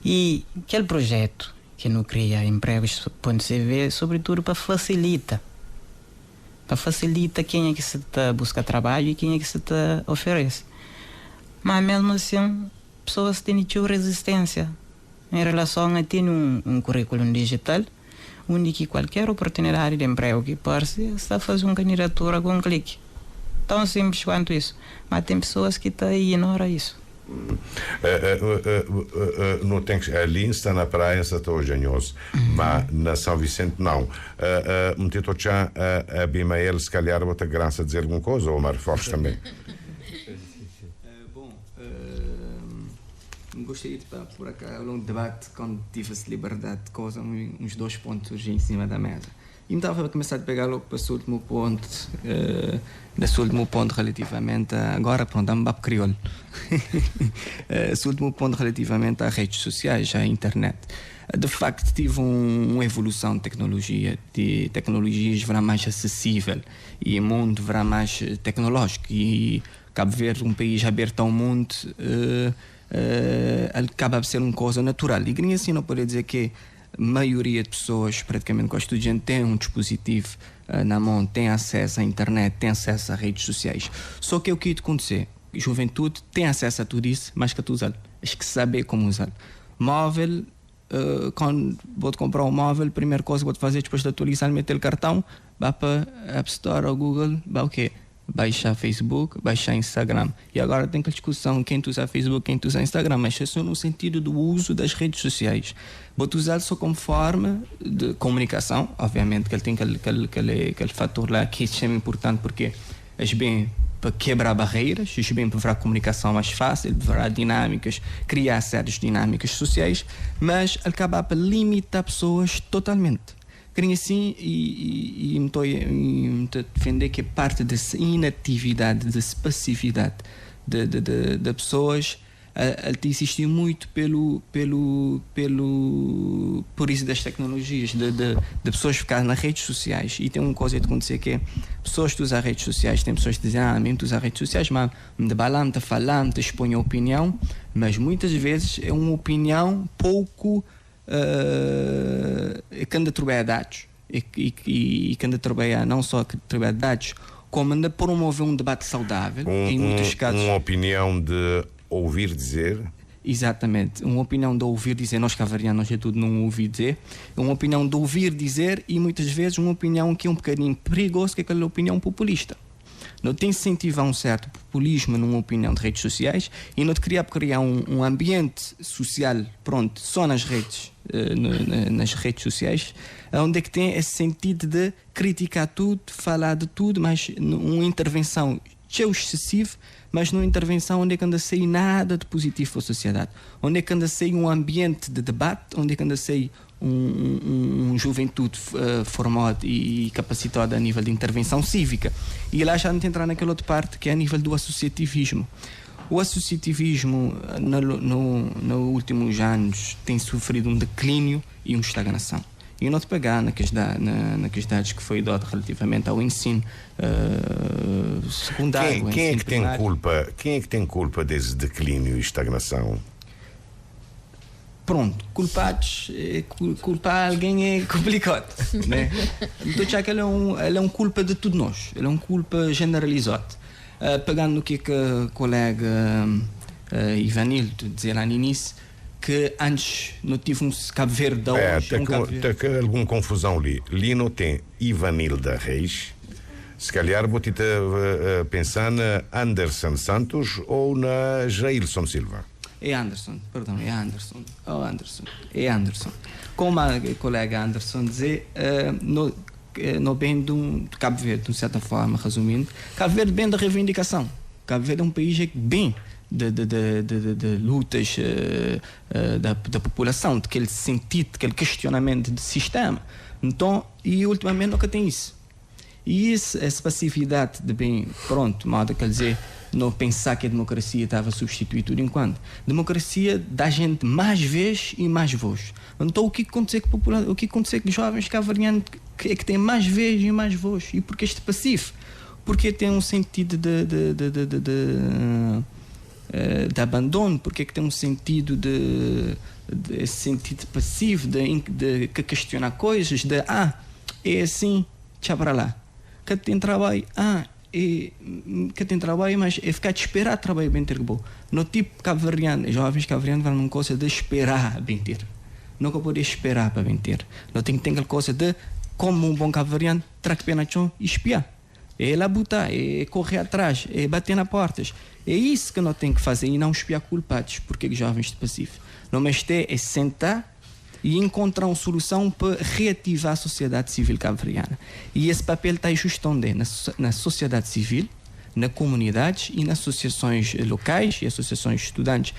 E aquele projeto que não cria empregos.cv, sobretudo para facilitar quem é que se está busca trabalho e quem é que se está oferece. Mas mesmo assim, pessoas têm resistência em relação a ter um currículo digital, onde que qualquer oportunidade de emprego que parece está a fazer uma candidatura com um clique. Tão simples quanto isso. Mas tem pessoas que ignoram isso. Não tem ali está na praia, está hoje enhoso, mas na São Vicente não. Um tito já a Bimael, se calhar, vou ter graça a dizer alguma coisa, ou o Mário Fortes também. Bom, gostaria de por cá, ao longo do debate, quando tive essa liberdade de coisa, uns 2 pontos em cima da mesa. E me estava a começar a pegar logo para o último ponto, desse último ponto relativamente agora, pronto, dá-me papo crioulo. Esse último ponto relativamente às redes sociais, à internet. De facto, tive uma evolução de tecnologia, de tecnologias verá mais acessível e o mundo verá mais tecnológico. E Cabo Verde, um país aberto ao mundo, acaba de ser uma coisa natural. E nem assim não pode dizer que a maioria de pessoas, praticamente quase toda a gente, tem um dispositivo na mão, tem acesso à internet, tem acesso a redes sociais. Só que o que acontecer? A juventude tem acesso a tudo isso, mas que tu usar. Acho que saber como usar. Móvel, quando vou-te comprar um móvel, a primeira coisa que vou-te fazer depois de atualizar, meter o cartão, vai para a App Store ou Google, vai o quê? baixa Facebook, baixa Instagram. E agora tem aquela discussão, quem tu usa Facebook, quem tu usa Instagram, mas isso é no sentido do uso das redes sociais. Vou usar só como forma de comunicação, obviamente que ele tem aquele fator lá que é importante, porque é bem para quebrar barreiras, é bem para a comunicação mais fácil, para dinâmicas, criar certas dinâmicas sociais, mas acabar para limitar pessoas totalmente. Querem assim, e me estou a defender que parte dessa inatividade, dessa passividade de pessoas, ela existe muito por isso das tecnologias, de pessoas ficarem nas redes sociais. E tem uma coisa de acontecer que é pessoas que usam redes sociais, tem pessoas que dizem, mesmo que usam redes sociais, mas me debalam, me falam, me expõem a opinião, mas muitas vezes é uma opinião pouco que anda a trabalhar dados e que anda a trabalhar não só a trabalhar dados, como anda a promover um debate saudável em muitos casos. Uma opinião de ouvir dizer. Exatamente, uma opinião de ouvir dizer, nós cavarianos é tudo não ouvir dizer, uma opinião de ouvir dizer e muitas vezes uma opinião que é um bocadinho perigosa, que é aquela opinião populista. Não tem incentivar um certo populismo numa opinião de redes sociais e não te criar um ambiente social, pronto, só nas redes sociais, onde é que tem esse sentido de criticar tudo, falar de tudo, mas uma intervenção excessiva, mas numa intervenção onde é que anda a sair nada de positivo para a sociedade, onde é que anda a sair um ambiente de debate, onde é que anda a sair juventude formada e capacitada a nível de intervenção cívica. E lá já não entrar naquela outra parte que é a nível do associativismo. O associativismo nos últimos anos tem sofrido um declínio e uma estagnação. E não te pegar naqueles dados que foi dado relativamente ao ensino secundário. Quem é que tem culpa desse declínio e estagnação? Pronto, culpar alguém é complicado, né? Então já que ele é um culpa de todos nós, ele é um culpa generalizado. Pegando no que a colega Ivanildo dizia lá no início, que antes não tive um Cabo Verde de hoje. Tem alguma confusão ali. Ali não tem Ivanilda Reis. Se calhar vou te pensar na Anderson Santos ou na Jailson Silva. É Anderson. É Anderson. Como a colega Anderson dizia, no bem de Cabo Verde, de certa forma, resumindo, Cabo Verde bem da reivindicação. Cabo Verde é um país bem de lutas da população, de aquele sentido, aquele questionamento do sistema. Então, e ultimamente nunca tem isso. E essa passividade de bem, pronto, modo quer dizer, não pensar que a democracia estava a substituir tudo enquanto. Democracia dá gente mais vez e mais voz. Então o que acontece com os jovens cavarianos é que têm mais vez e mais voz? E porque este passivo? Porque tem um sentido de abandono, porque é que tem um sentido de sentido passivo, de questionar coisas, é assim, tchau para lá. Que tem trabalho, que tem trabalho, mas é ficar de esperar trabalho bem ter bom. No tipo cavariano, jovens cavarianos vão numa coisa de esperar bem ter. Nunca pode esperar para bem ter. Não tem que ter aquela coisa de, como um bom cavariano, traque pé na chão e espiar. É labutar, é correr atrás, é bater nas portas. É isso que nós temos que fazer e não espiar culpados, porque jovens de passivo. Não, mas é sentar e encontrar uma solução para reativar a sociedade civil cabo-verdiana. E esse papel está justo onde? Na sociedade civil, na comunidades e nas associações locais e associações de estudantes.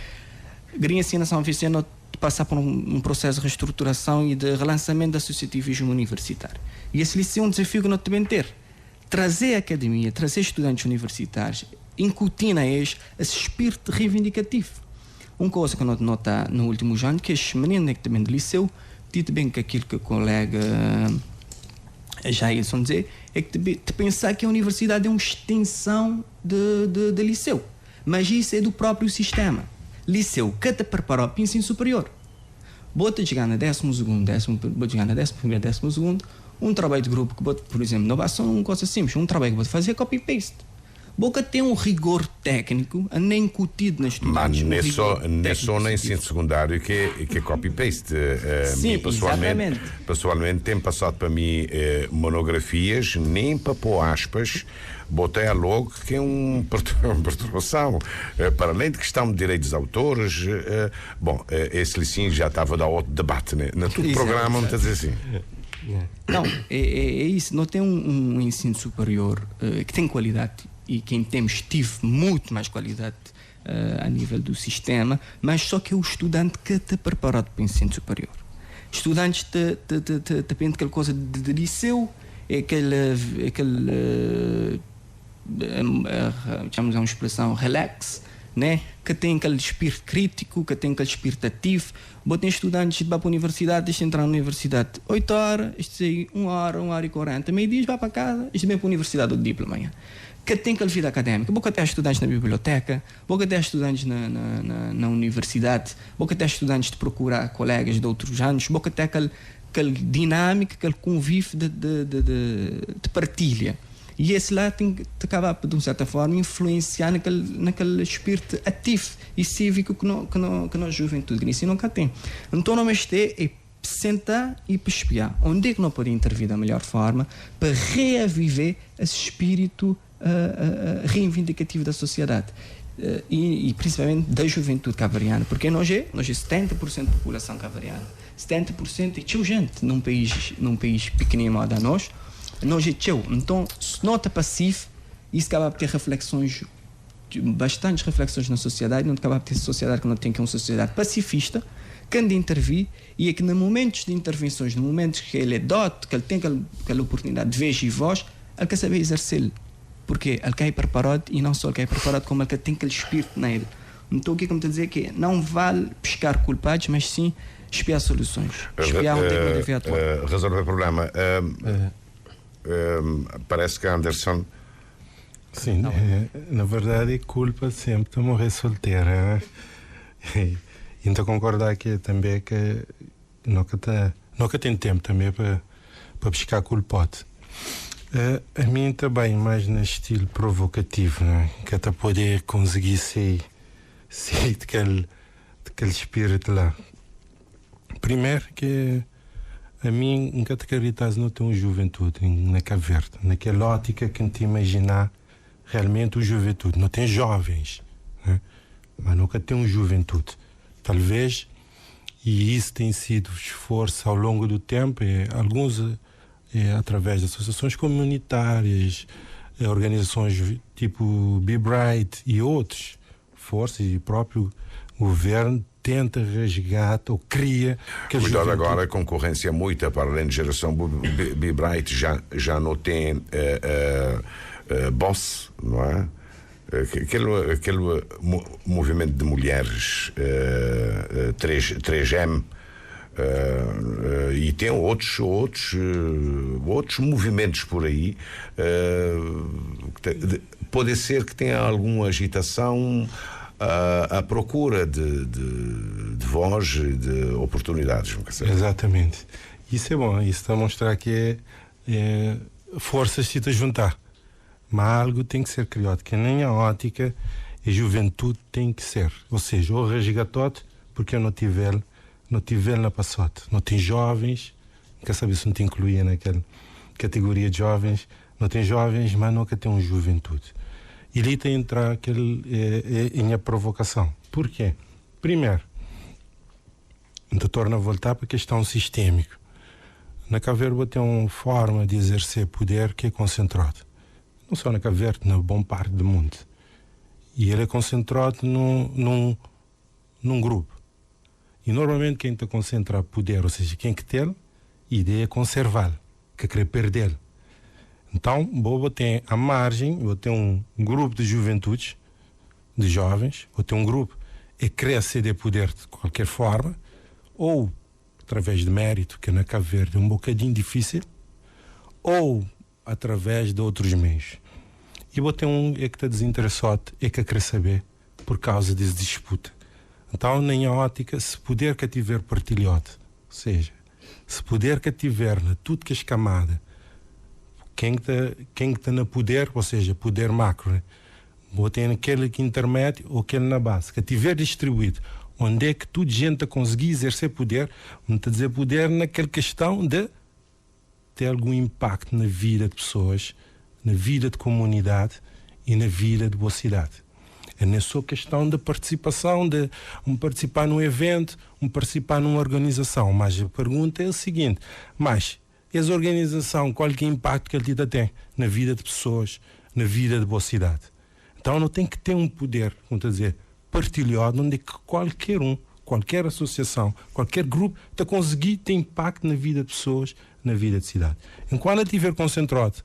Grinha assim, São Vicente passar por um processo de reestruturação e de relançamento do associativismo universitário. E esse é um desafio que nós devemos ter. Trazer a academia, trazer estudantes universitários, incutir a eles esse espírito reivindicativo. Uma coisa que nós notamos no último ano, que estes meninos que também do liceu, dito bem que aquilo que o colega Jailson dizia, é que de pensar que a universidade é uma extensão de liceu. Mas isso é do próprio sistema. Liceu que te preparou para o ensino superior. Bota chegar na 12º, bota chegar na 11º, 12º, um trabalho de grupo que, por exemplo, não basta uma coisa simples, um trabalho que vou fazer é copy-paste. Boca tem um rigor técnico nem incutido nas estudantes. Mas não é só no ensino secundário que é copy-paste. Sim, exatamente. Pessoalmente, tem passado para mim monografias, nem para pôr aspas, botei logo que é uma perturbação. Para além de questão de direitos de autores, esse sim já estava a dar outro debate, né? No todo programa, não está a dizer assim. Não, é isso. Não tem um ensino superior que tem qualidade e que em termos tive muito mais qualidade a nível do sistema, mas só que é o estudante que está preparado para o ensino superior. Estudantes depende de aquela coisa de liceu, é aquele chamamos uma expressão relax, né? Que tem aquele espírito crítico, que tem aquele espírito ativo. Botem estudantes que vão para a universidade, deixam entrar na universidade 8 horas, isto aí 1 hora e 40, meio-dia vai para casa, isto vem para a universidade do dia pela manhã. Que tem aquela vida académica, boca até estudantes na biblioteca, boca até estudantes na universidade, boca até estudantes de procurar colegas de outros anos, boca até aquele dinâmica, aquele convívio de partilha. E esse lá tem que acabar, de uma certa forma, influenciar naquele espírito ativo e cívico que nós juventude nisso nunca tem. Então, não é sentar e espiar onde é que não pode intervir da melhor forma para reaviver esse espírito reivindicativo da sociedade. E principalmente da juventude cabo-verdiana, porque nós é 70% da população cabo-verdiana, 70% é teu gente num país pequenino da nós é teu. Então, se não está passivo, isso acaba por ter bastantes reflexões na sociedade, não acaba por ter sociedade que não tem, que é uma sociedade pacifista, que anda a intervir, e é que nos momentos de intervenções, nos momentos que ele é dote, que ele tem aquela oportunidade de vez e voz, ele quer saber exercê-lo. Porque ele quer ir preparado, e não só ele quer ir preparado, como ele tem aquele espírito nele. Então, o que eu estou a dizer é que não vale pescar culpados, mas sim espiar soluções. Espiar onde é que não deve atuar. Resolver o problema. Parece que Anderson. Sim, na verdade, a culpa sempre de morrer solteira. Então, concordar aqui também que nunca tem tempo também para pescar culpado. A mim também, mais no estilo provocativo, né? Que até poder conseguir sair daquele espírito lá. Primeiro que a mim, em categoria, não tem uma juventude na Cabo Verde, naquela ótica que te imaginar realmente a juventude. Não tem jovens, né? Mas nunca tem uma juventude. Talvez, e isso tem sido esforço ao longo do tempo, alguns através de associações comunitárias, organizações tipo Be Bright e outros forças, e o próprio governo tenta resgatar ou cria. Cuidado agora, a concorrência é muita, para além de geração Be Bright já não tem boss, não é? Aquele movimento de mulheres 3M, e tem outros movimentos por aí. Pode ser que tenha alguma agitação à procura de voz, de oportunidades. Exatamente. Isso é bom, isso está a mostrar que forças se te juntar. Mas algo tem que ser criado, que nem a ótica e juventude tem que ser. Ou seja, o resgatado, porque eu não tive na passada. Não tem jovens, quer saber se não te incluía naquela categoria de jovens. Não tem jovens, mas nunca tem uma juventude. E ali tem que entrar em a provocação. Por quê? Primeiro, então torna a voltar para a questão sistêmica. Na Cabo Verde tem uma forma de exercer poder que é concentrado. Não só na Cabo Verde, na boa parte do mundo. E ele é concentrado num grupo. E normalmente quem está concentrado poder, ou seja, quem que tem, a ideia é conservá-lo, que quer perdê-lo. Então, vou ter a margem, vou ter um grupo de juventudes, de jovens, vou ter um grupo que quer aceder poder de qualquer forma, ou através de mérito, que na Cabo Verde é um bocadinho difícil, ou através de outros meios. E vou ter um que está desinteressado, que quer saber por causa dessa disputa. Então, nem a ótica, se poder que tiver partilhado, ou seja, se poder que tiver na tudo que é escamada, quem está no poder, ou seja, poder macro, né? Botei naquele que intermédio ou aquele na base, que tiver distribuído, onde é que toda gente conseguir exercer poder, não te dizer poder naquela questão de ter algum impacto na vida de pessoas, na vida de comunidade e na vida de boa cidade. É não só questão de participação, de participar num evento, participar numa organização, mas a pergunta é o seguinte, mas essa organização, qual que é o impacto que ela tem na vida de pessoas, na vida de boa cidade? Então não tem que ter um poder, vamos dizer, partilhado, onde é que qualquer associação, qualquer grupo, está conseguir ter impacto na vida de pessoas, na vida de cidade. Enquanto ela estiver concentrado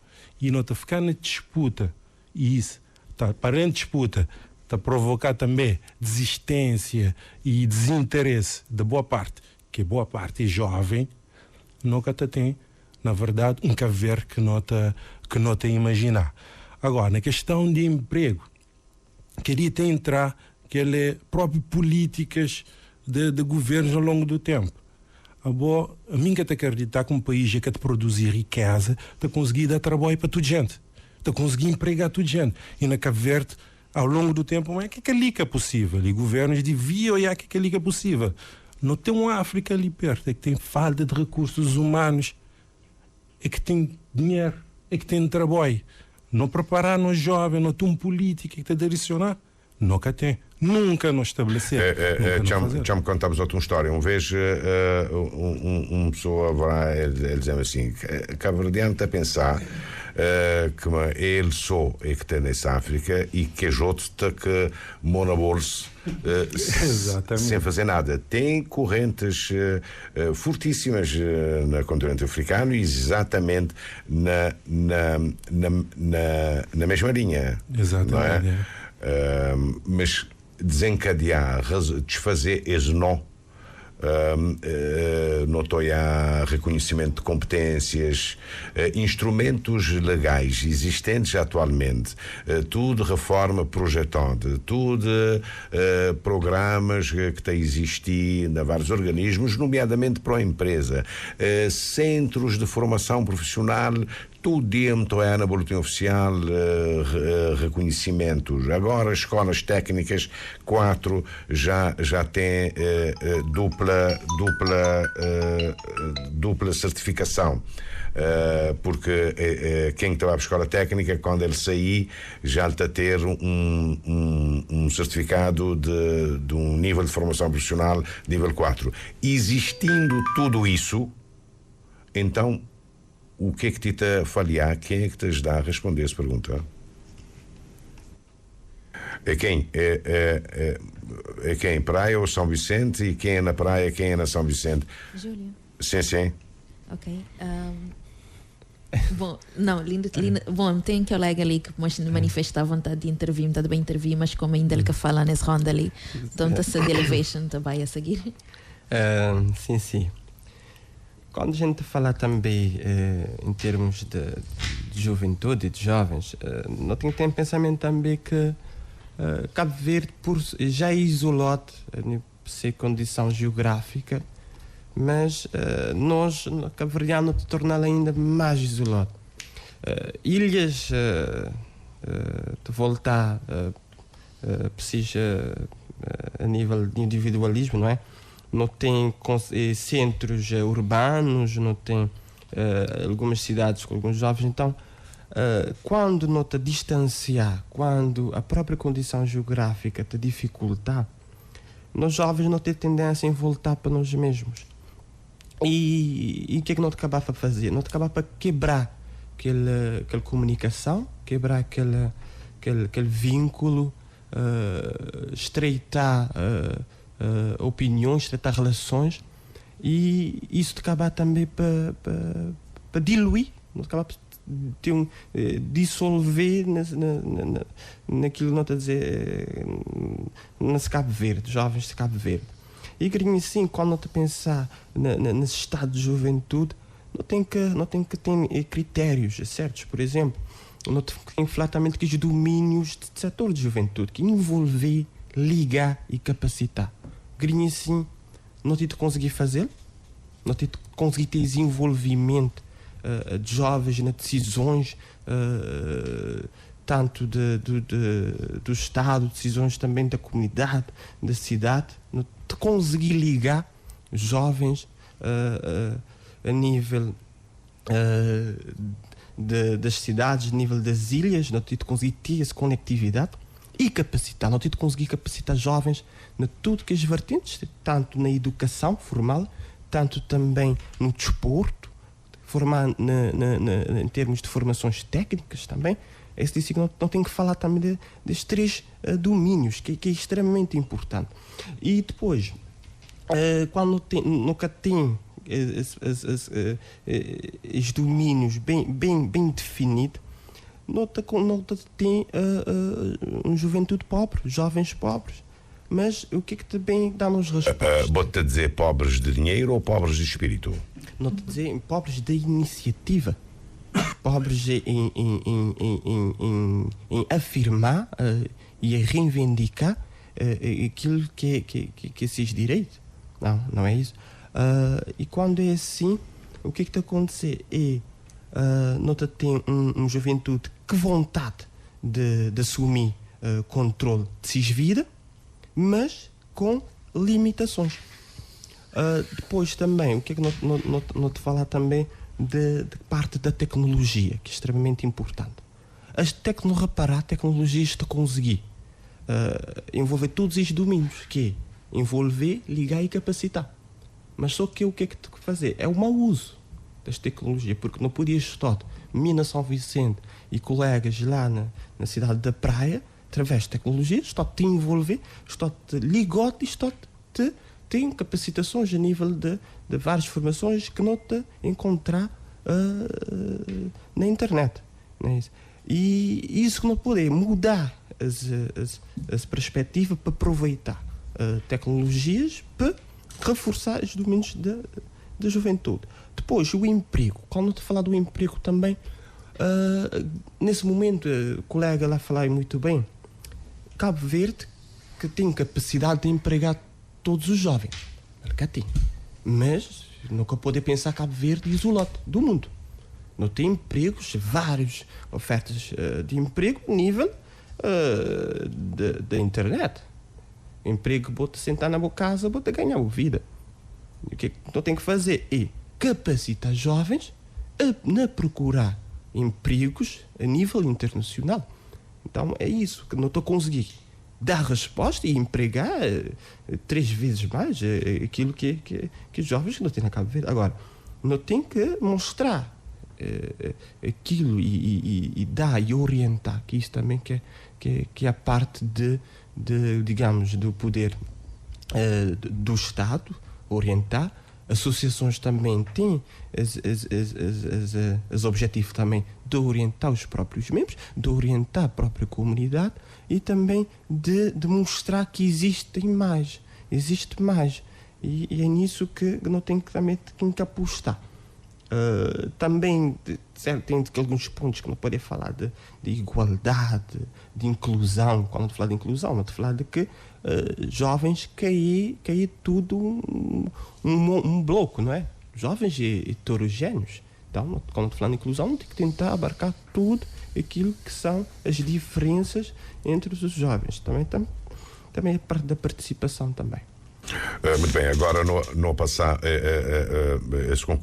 e não está ficar na disputa, e isso está parando de disputa, está a provocar também desistência e desinteresse da boa parte, que a boa parte é jovem, nunca tem, na verdade, um Cabo Verde que não está a imaginar. Agora, na questão de emprego, queria até entrar aquelas próprias políticas de governos ao longo do tempo. A mim que acreditar que um país é que te produzir riqueza, te conseguir dar trabalho para toda gente, te conseguir empregar toda gente. E na Cabo Verde, ao longo do tempo, é que ali que é possível. E governos deviam olhar que ali que é possível. Não tem uma África ali perto, é que tem falta de recursos humanos, é que tem dinheiro, é que tem trabalho. Não preparar nos jovens, não tem um político que está a direcionar. Nunca tem. Nunca nos estabelecer. Já me contamos outra história. Uma vez uma pessoa vai, ele dizia assim, cabo-verdiano está a pensar que ele só é que tem nessa África e que os outros está que mão na bolsa sem fazer nada. Tem correntes fortíssimas no continente africano e exatamente na mesma linha. Exatamente. Não é? Mas desencadear, desfazer esse nó, não há reconhecimento de competências, instrumentos legais existentes atualmente, tudo reforma projetada, tudo programas que têm existido em vários organismos, nomeadamente para a empresa, centros de formação profissional, tudo dentro é no boletim oficial, reconhecimentos. Agora, escolas técnicas, 4 já têm dupla certificação. Porque quem está para a escola técnica, quando ele sair, já está a ter um certificado de um nível de formação profissional nível 4. Existindo tudo isso, então o que é que te está a falhar? Quem é que te ajuda a responder essa pergunta? É quem? É quem? Praia ou São Vicente? E quem é na praia, quem é na São Vicente? Júlio. Sim. Ok. Bom, não, lindo. Bom, tem que colega ali que manifesta a vontade de intervir, está bem intervir, mas como ainda ele que fala nesse ronda ali, então está a elevation também a seguir. Sim. Quando a gente fala também em termos de juventude e de jovens, não tem que ter um pensamento também que Cabo Verde já é isolado por ser condição geográfica, mas nós, cabo-verdiano, te torna ainda mais isolado. Ilhas, de voltar, precisa a nível de individualismo, não é? Não tem centros urbanos, não tem algumas cidades com alguns jovens. Então, quando não te distanciar, quando a própria condição geográfica te dificultar, nós jovens não temos tendência em voltar para nós mesmos. E o que é que não te acabava a fazer? Não te acabava para quebrar aquela comunicação, quebrar aquele vínculo, estreitar opiniões, estreitar relações, e isso te acaba também para diluir, não te acaba para dissolver naquilo que não está a dizer nesse Cabo Verde, jovens de Cabo Verde. E assim, quando não te pensar nesse estado de juventude, não tem que ter critérios certos. Por exemplo, não tem que falar também de que os domínios de setor de juventude, que envolver, ligar e capacitar. Assim, não te conseguir fazer, não te conseguir ter desenvolvimento de jovens nas decisões tanto do Estado, decisões também da comunidade, da cidade, de conseguir ligar jovens a nível das cidades, a nível das ilhas, de conseguir ter essa conectividade e capacitar, de conseguir capacitar jovens em tudo que as vertentes, tanto na educação formal, tanto também no desporto, formar em termos de formações técnicas também. Esse disse que não tem que falar também destes 3 domínios, que é extremamente importante. E depois, quando nunca tem os domínios bem definidos, nota tem uma juventude pobre, jovens pobres. Mas o que é que também dá-nos respostas? Vou-te dizer pobres de dinheiro ou pobres de espírito? Não te dizer pobres de iniciativa. Pobres em afirmar e a reivindicar aquilo que é esses direitos. Não é isso. E quando é assim, o que é que está a acontecer? Não tem uma juventude que vontade de assumir controle de sua vida, mas com limitações. Depois também, o que é que não te falar também de parte da tecnologia, que é extremamente importante. Reparar, a tecnologia está a conseguir envolver todos estes domínios, que é envolver, ligar e capacitar. Mas só que o que é que tem que fazer? É o mau uso das tecnologias, porque não podia estar Mina São Vicente e colegas lá na cidade da Praia, através de tecnologia, está-te a envolver, está-te ligado e está-te tem capacitações a nível de várias formações que não te encontrar na internet. Não é isso? E isso que não pode é mudar as perspectivas para aproveitar tecnologias para reforçar os domínios da juventude. Depois, o emprego. Quando eu te falar do emprego também, nesse momento, o colega lá falou muito bem, Cabo Verde que tem capacidade de empregar todos os jovens. Ele cá tem. Mas nunca pode pensar Cabo Verde isolado do mundo. Não tem empregos, várias ofertas de emprego a nível da internet. Emprego, bota sentar na boa casa, bota ganhar a vida. O que não tem que fazer é capacitar jovens a procurar empregos a nível internacional. Então é isso que não estou a conseguir dar resposta e empregar 3 vezes mais aquilo que os jovens não têm na Cabo Verde. Agora, não tem que mostrar aquilo e dar e orientar, que isso também que é a parte digamos, do poder do Estado, orientar. Associações também têm os objetivos também de orientar os próprios membros, de orientar a própria comunidade e também de mostrar que existe mais. E é nisso que não tem que também que apostar. Também tem alguns pontos que não podem falar de igualdade, de inclusão. Quando eu falar de inclusão, não estou a falar de que jovens cair tudo um bloco, não é? Jovens heterogéneos. Então, quando estou falando de inclusão, tem que tentar abarcar tudo aquilo que são as diferenças entre os jovens. Também é parte da participação também. Muito bem, agora no passar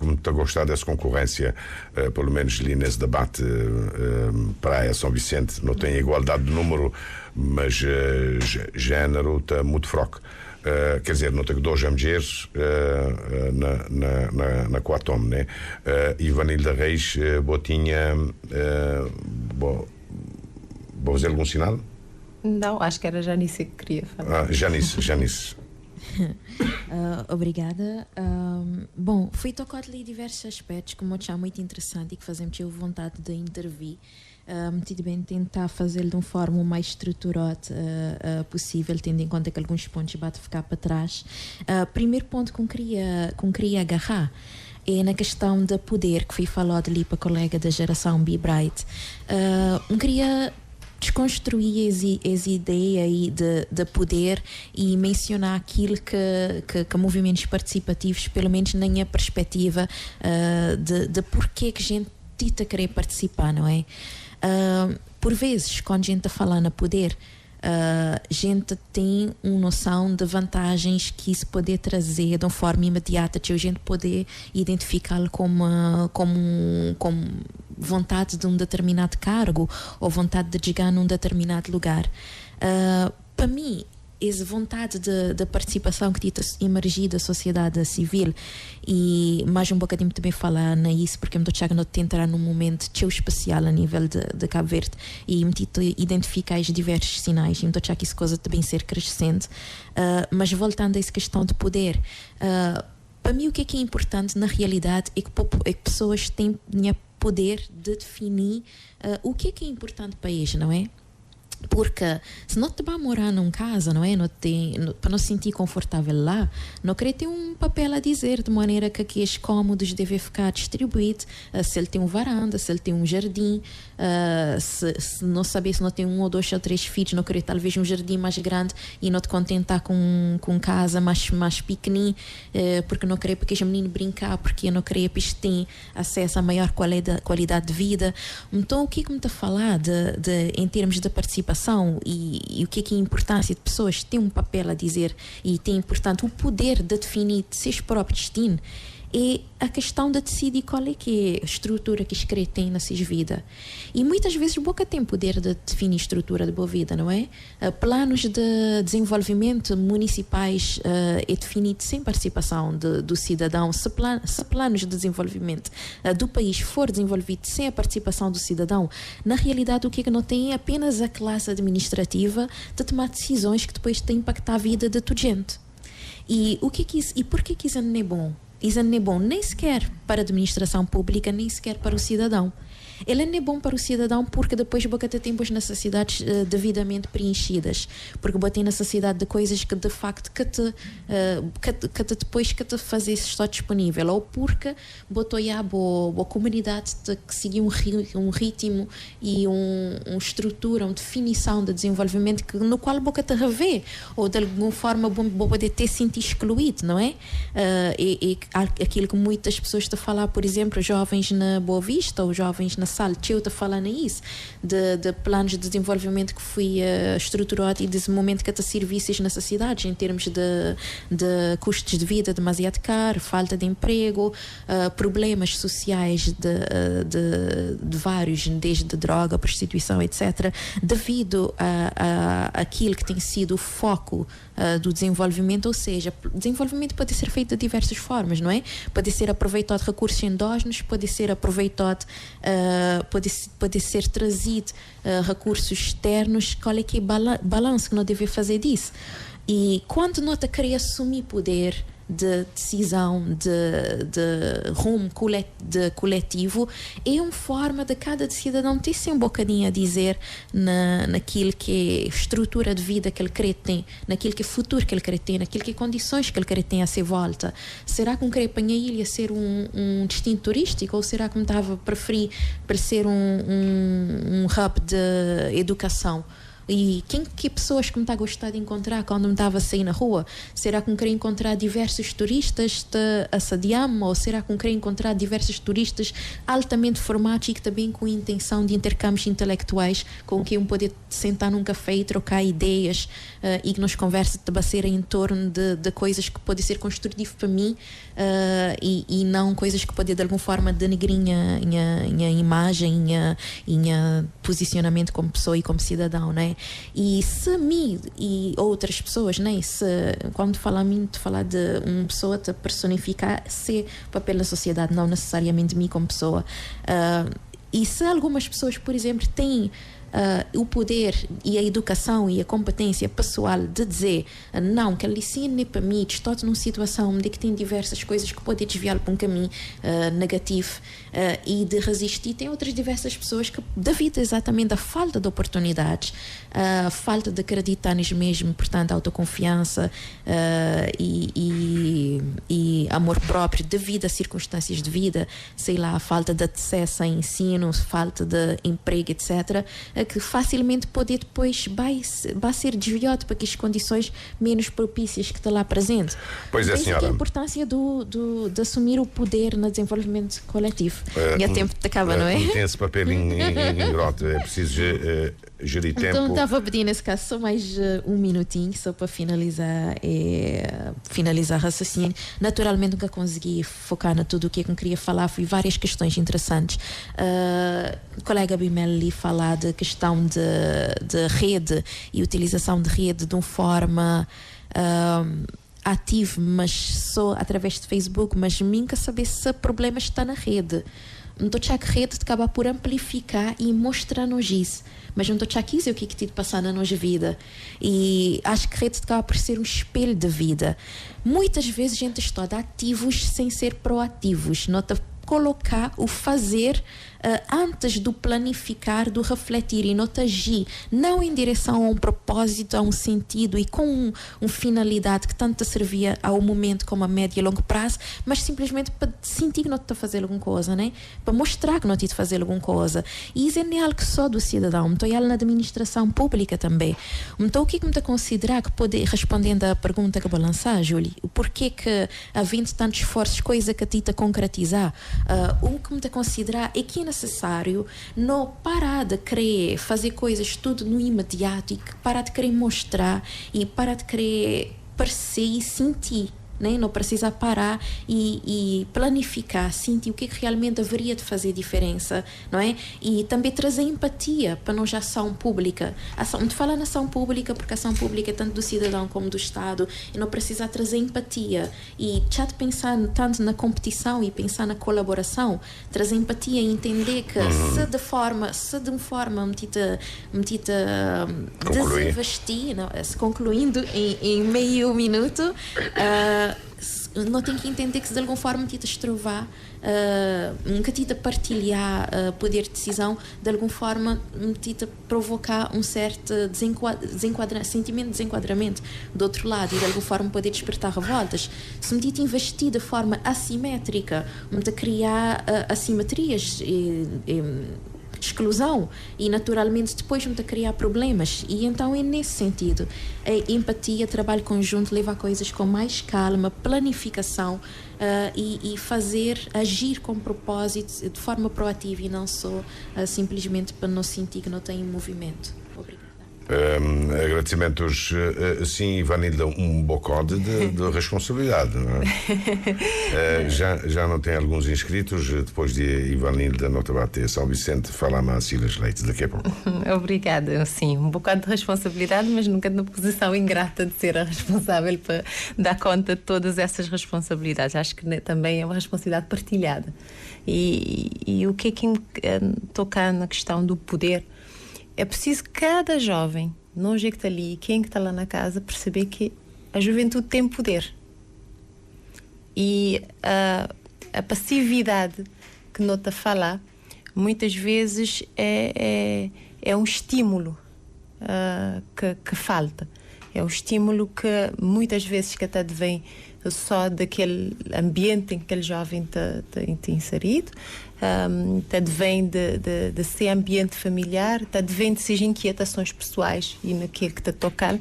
muito a gostar dessa concorrência, pelo menos ali nesse debate Praia São Vicente não tem igualdade de número, mas género está muito fraco. Quer dizer, não tem 2 mulheres na Coatom, né? Ivanilda da Reis, botinha, vou fazer algum sinal? Não, acho que era Janice que queria falar. Janice. Obrigada. Bom, fui tocado ali diversos aspectos que eu achei muito interessante e que fazem-me ter vontade de intervir. Muito bem tentar fazê-lo de uma forma o mais estruturada possível, tendo em conta que alguns pontos vão ficar para trás. Primeiro ponto que eu queria agarrar é na questão do poder que foi falado ali para a colega da geração Be Bright. Eu queria desconstruir essa ideia aí de poder e mencionar aquilo que movimentos participativos, pelo menos na minha perspectiva, de porquê que a gente tenta querer participar, não é? Por vezes, quando a gente fala no poder, a gente tem uma noção de vantagens que isso pode trazer de uma forma imediata, que a gente pode identificá-lo como vontade de um determinado cargo ou vontade de chegar num determinado lugar. Para mim, essa vontade de participação que tinha emergido da sociedade civil, e mais um bocadinho também falar nisso, porque eu estou a entrar num momento tão especial a nível de Cabo Verde e me identificar os diversos sinais, e estou a que essa coisa também ser crescente. Mas voltando a essa questão de poder, para mim o que é importante na realidade é que pessoas têm poder de definir o que é importante para eles, não é? Porque se não te vai morar num casa, não é? Para não se sentir confortável lá, não querer ter um papel a dizer de maneira que aqueles cômodos devem ficar distribuídos, se ele tem um varanda, se ele tem um jardim, se não saber se não tem 1 ou 2 ou 3 filhos, não querer talvez um jardim mais grande e não te contentar com casa mais pequenininha, porque não querer porque o menino brincar, porque não querer porque tem acesso a maior qualidade de vida. Então o que me está a falar em termos de participação e o que é a importância de pessoas terem um papel a dizer e tem, portanto, o poder de definir de seus próprios destinos, é a questão de decidir qual é que é a estrutura que escreve tem na sua vida. E muitas vezes boca tem poder de definir a estrutura de boa vida, não é? Planos de desenvolvimento municipais é definido sem participação do cidadão. Se planos de desenvolvimento do país for desenvolvido sem a participação do cidadão, na realidade o que é que não tem é apenas a classe administrativa de tomar decisões que depois têm impactar a vida de toda gente. E por que isso não é bom? Isso não é bom nem sequer para a administração pública, nem sequer para o cidadão. Ele não é bom para o cidadão porque depois boca tem as necessidades devidamente preenchidas, porque boca tem necessidade de coisas que de facto que depois que te fazer estar disponível, ou porque botou a comunidade que seguir um ritmo e uma estrutura, uma definição de desenvolvimento no qual boca te revê, ou de alguma forma boca de ter sentido excluído, não é? E aquilo que muitas pessoas te falar, por exemplo, jovens na Boa Vista ou jovens na Sal, eu estou falando isso de planos de desenvolvimento que fui estruturado e desse momento que te serviços as necessidades em termos de custos de vida demasiado caro, falta de emprego, problemas sociais de vários, desde droga, prostituição, etc., devido a aquilo que tem sido o foco do desenvolvimento. Ou seja, desenvolvimento pode ser feito de diversas formas, não é? Pode ser aproveitado recursos endógenos, pode ser aproveitado pode ser trazido recursos externos. Qual é que é o balanço que não deve fazer disso? E quando não te querer assumir poder de decisão, de rumo coletivo, é uma forma de cada cidadão ter sempre um bocadinho a dizer naquilo que é estrutura de vida que ele quer ter, naquilo que é futuro que ele quer ter, naquilo que é condições que ele quer ter à sua volta. Será que querer apanhar a ilha ser um destino turístico, ou será que me estava a preferir para ser um hub de educação? E que pessoas que me está a gostar de encontrar quando me estava a sair na rua? Será que me queria encontrar diversos turistas de Assadiam, ou será que me queria encontrar diversos turistas altamente formados e que também com a intenção de intercâmbios intelectuais, com quem eu poder sentar num café e trocar ideias e que nos conversa de basear em torno de coisas que podem ser construtivas para mim e não coisas que podem de alguma forma denegrir minha imagem, minha posicionamento como pessoa e como cidadão, né? E se mim e outras pessoas, né, quando falar de uma pessoa te personificar ser papel na sociedade, não necessariamente mim como pessoa, e se algumas pessoas, por exemplo, têm o poder e a educação e a competência pessoal de dizer não, que a licina para mim estou numa situação onde que tem diversas coisas que podem desviar para um caminho negativo e de resistir. Tem outras diversas pessoas que, devido exatamente à falta de oportunidades, a falta de acreditar neles mesmo, portanto autoconfiança e amor próprio devido a circunstâncias de vida, sei lá, falta de acesso a ensino, falta de emprego, etc., que facilmente pode depois vai ser desviado para que as condições menos propícias que está lá presente. Pois é, senhora. Que a importância de assumir o poder no desenvolvimento coletivo. E a tempo te acaba, não é? Tem esse papel ingrato, é preciso gerir tempo. Então estava a pedir nesse caso só mais um minutinho, só para finalizar raciocínio. Naturalmente nunca consegui focar na tudo o que eu queria falar, fui várias questões interessantes. O colega Bimel ali falar de questão de rede e utilização de rede de uma forma ativa, mas só através de Facebook, mas nunca saber se o problema está na rede. Não estou a que a rede acaba por amplificar e mostrar-nos isso, mas não estou a dizer o que tem de passar na nossa vida, e acho que a rede acaba por ser um espelho de vida. Muitas vezes a gente está ativos sem ser proativos, nota colocar o fazer antes do planificar, do refletir e não agir, não em direção a um propósito, a um sentido e com uma finalidade que tanto servia ao momento como a médio e longo prazo, mas simplesmente para sentir que não está a fazer alguma coisa, né? Para mostrar que não está a fazer alguma coisa. E isso não é algo só do cidadão, então é algo na administração pública também. Então o que me está a considerar que pode, respondendo à pergunta que eu vou lançar, Júlia, o porquê que havendo tantos esforços, coisa que a ti te concretizar, o que me está a considerar é que é necessário não parar de querer fazer coisas tudo no imediato e parar de querer mostrar e parar de querer parecer e sentir, né? Não precisa parar e planificar, sentir o que realmente haveria de fazer diferença, não é? E também trazer empatia para nós a ação pública. De falar na ação pública, porque a ação pública é tanto do cidadão como do Estado, e não precisa trazer empatia. E já de pensar tanto na competição e pensar na colaboração, trazer empatia e entender que se de uma forma metida desinvestir, se concluindo em meio minuto, não tem que entender que se de alguma forma te estrovar, nunca te partilhar poder de decisão, de alguma forma te provocar um certo sentimento de desenquadramento do outro lado e de alguma forma poder despertar revoltas. Se me te investir de forma assimétrica, me te criar assimetrias exclusão e naturalmente depois vão criar problemas, e então é nesse sentido a empatia, trabalho conjunto, levar coisas com mais calma, planificação e agir com propósito de forma proativa e não só simplesmente para não sentir que não tem movimento. Obrigada. Agradecimentos, sim, Ivanilda, um bocode de responsabilidade, não é? Já não tem alguns inscritos, depois de Ivanilda não te bater São Vicente, fala-me a Silas Leite daqui a pouco. Obrigada, sim, um bocado de responsabilidade, mas nunca na posição ingrata de ser a responsável para dar conta de todas essas responsabilidades. Acho que também é uma responsabilidade partilhada. E o que é que tocar na questão do poder? É preciso que cada jovem, não é que está ali, quem que está lá na casa, perceber que a juventude tem poder. E a passividade que não está a falar, muitas vezes é um estímulo que falta. É um estímulo que muitas vezes que até vem só daquele ambiente em que aquele jovem está inserido, vem de ser ambiente familiar, vem de suas inquietações pessoais e naquilo que está a tocar,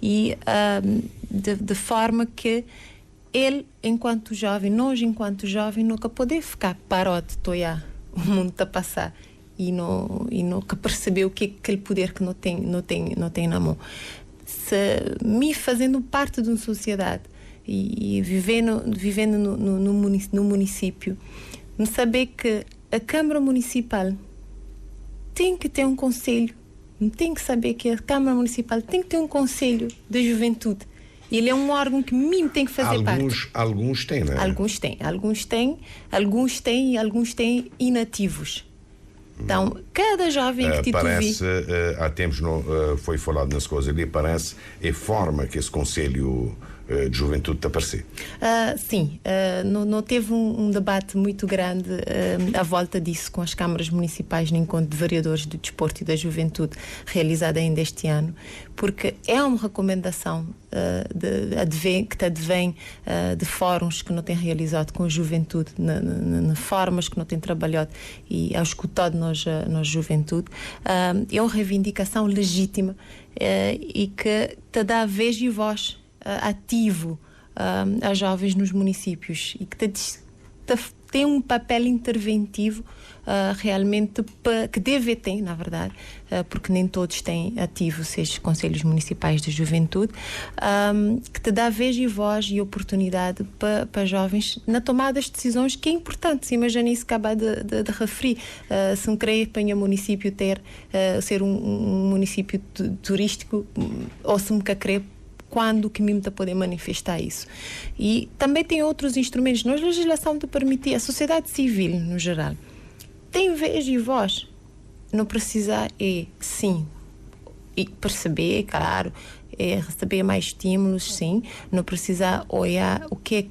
e de forma que ele, enquanto jovem, nós enquanto jovem, nunca poder ficar parado de toiar o mundo está a passar e nunca perceber o que é aquele poder que não tem na mão. Me fazendo parte de uma sociedade e vivendo no município, saber que a Câmara Municipal tem que ter um conselho, tem que saber que a Câmara Municipal tem que ter um conselho de juventude. Ele é um órgão que mim tem que fazer parte. Alguns têm, não é? Alguns têm e alguns têm inativos. Então, cada jovem que parece, há tempos não foi falado nas coisas ali, parece a forma que esse conselho de juventude de aparecer. Sim, não teve um debate muito grande à volta disso com as câmaras municipais no encontro de vereadores do desporto e da juventude realizado ainda este ano, porque é uma recomendação que advém de fóruns que não têm realizado com a juventude, na formas que não têm trabalhado e ao escutado nós juventude. É uma reivindicação legítima e que te dá vez e voz ativo a jovens nos municípios e que tem um papel interventivo realmente que deve ter, na verdade, porque nem todos têm ativos esses conselhos municipais de juventude, que te dá vez e voz e oportunidade para jovens na tomada de decisões, que é importante. Se imagina isso acabar de referir, se não querer para o município ser um município turístico, ou se me querer quando que me poder manifestar isso. E também tem outros instrumentos. Nós, a legislação te permite, a sociedade civil, no geral, tem vez e voz. Não precisa, sim, e perceber, claro, receber mais estímulos, sim. Não precisa olhar o que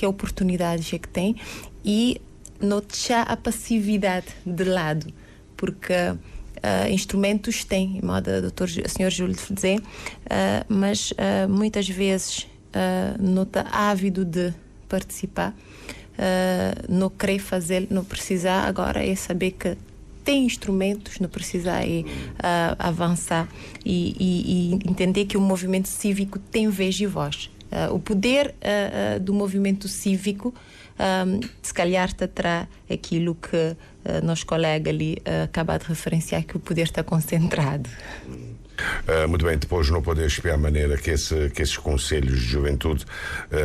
é oportunidades é que tem e não deixar a passividade de lado, porque instrumentos tem, modo o Sr. Júlio dizer, mas muitas vezes não está ávido de participar, não querer fazer, não precisar. Agora é saber que tem instrumentos, não precisar avançar e entender que o movimento cívico tem vez e voz. O poder do movimento cívico se calhar te terá aquilo que nosso colega ali acaba de referenciar, que o poder está concentrado. Muito bem, depois não poder espiar a maneira que esses conselhos de juventude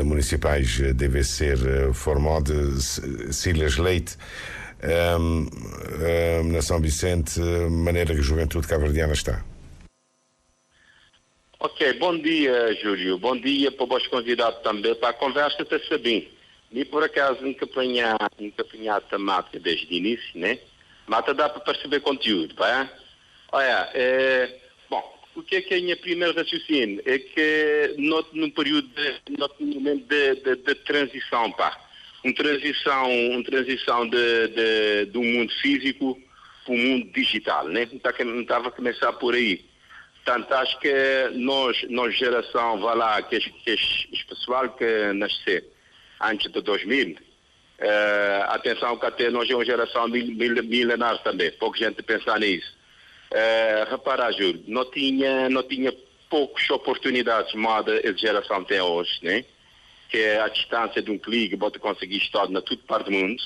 municipais devem ser formados, Silas Leite, na São Vicente, maneira que a juventude cabo-verdiana está. Ok, bom dia, Júlio. Bom dia para o vosso convidado também. Para a conversa está sabendo. E por acaso nunca apanhar a temática desde o início, né? Mas dá para perceber conteúdo, pá? Olha, bom, o que é a minha primeira raciocínio? É que num período num momento de transição, pá. Uma transição do mundo físico para o mundo digital, né? Não estava a começar por aí. Portanto, acho que nós geração, vai lá, que esse pessoal que nasceu antes de 2000, atenção que até nós é uma geração milenar também, pouca gente pensa nisso. Repara, Júlio, não tinha poucas oportunidades moda a geração tem hoje, né? Que é a distância de um clique, pode conseguir estar na toda parte do mundo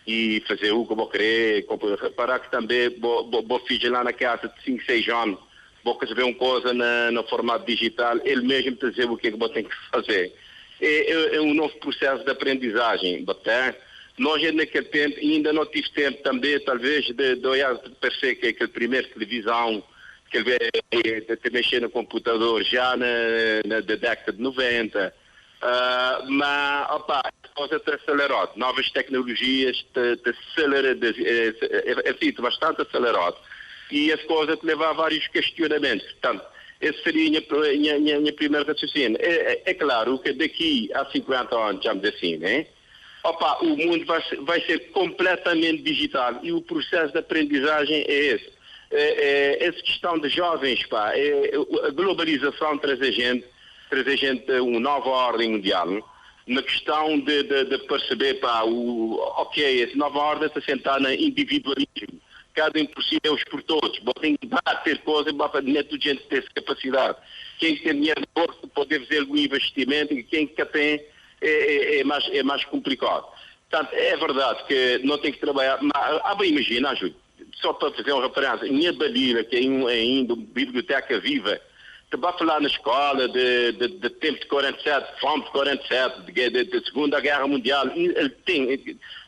e fazer o que eu vou querer. Reparar que também vou fazer lá na casa de 5, 6 anos, vou receber uma coisa no formato digital, ele mesmo te dizer o que é que eu tenho que fazer. É um novo processo de aprendizagem. Nós naquele tempo ainda não tive tempo também, talvez, de olhar, de perceber que aquele primeiro televisão, que de mexer no computador já na década de 90. Mas, a coisa te acelerou. Novas tecnologias te aceleram, bastante acelerado. E as coisas te levam a vários questionamentos. Portanto, esse seria a minha primeira raciocínio. É claro que daqui a 50 anos, digamos assim, né? O mundo vai ser completamente digital e o processo de aprendizagem é esse. Essa questão de jovens, a globalização traz a gente uma nova ordem mundial. Na questão de perceber, essa nova ordem está sentada no individualismo. Cada um por si, Deus por todos. Tem que ter coisas para dentro de gente ter essa capacidade. Quem tem dinheiro no bolso poder fazer algum investimento e quem que tem é mais complicado. Portanto, é verdade que não tem que trabalhar. Mas, imagina, Júlio, só para fazer uma referência, em Abalira, que é ainda uma biblioteca viva, te vai falar na escola de tempo de 47, fome de 47, de Segunda Guerra Mundial.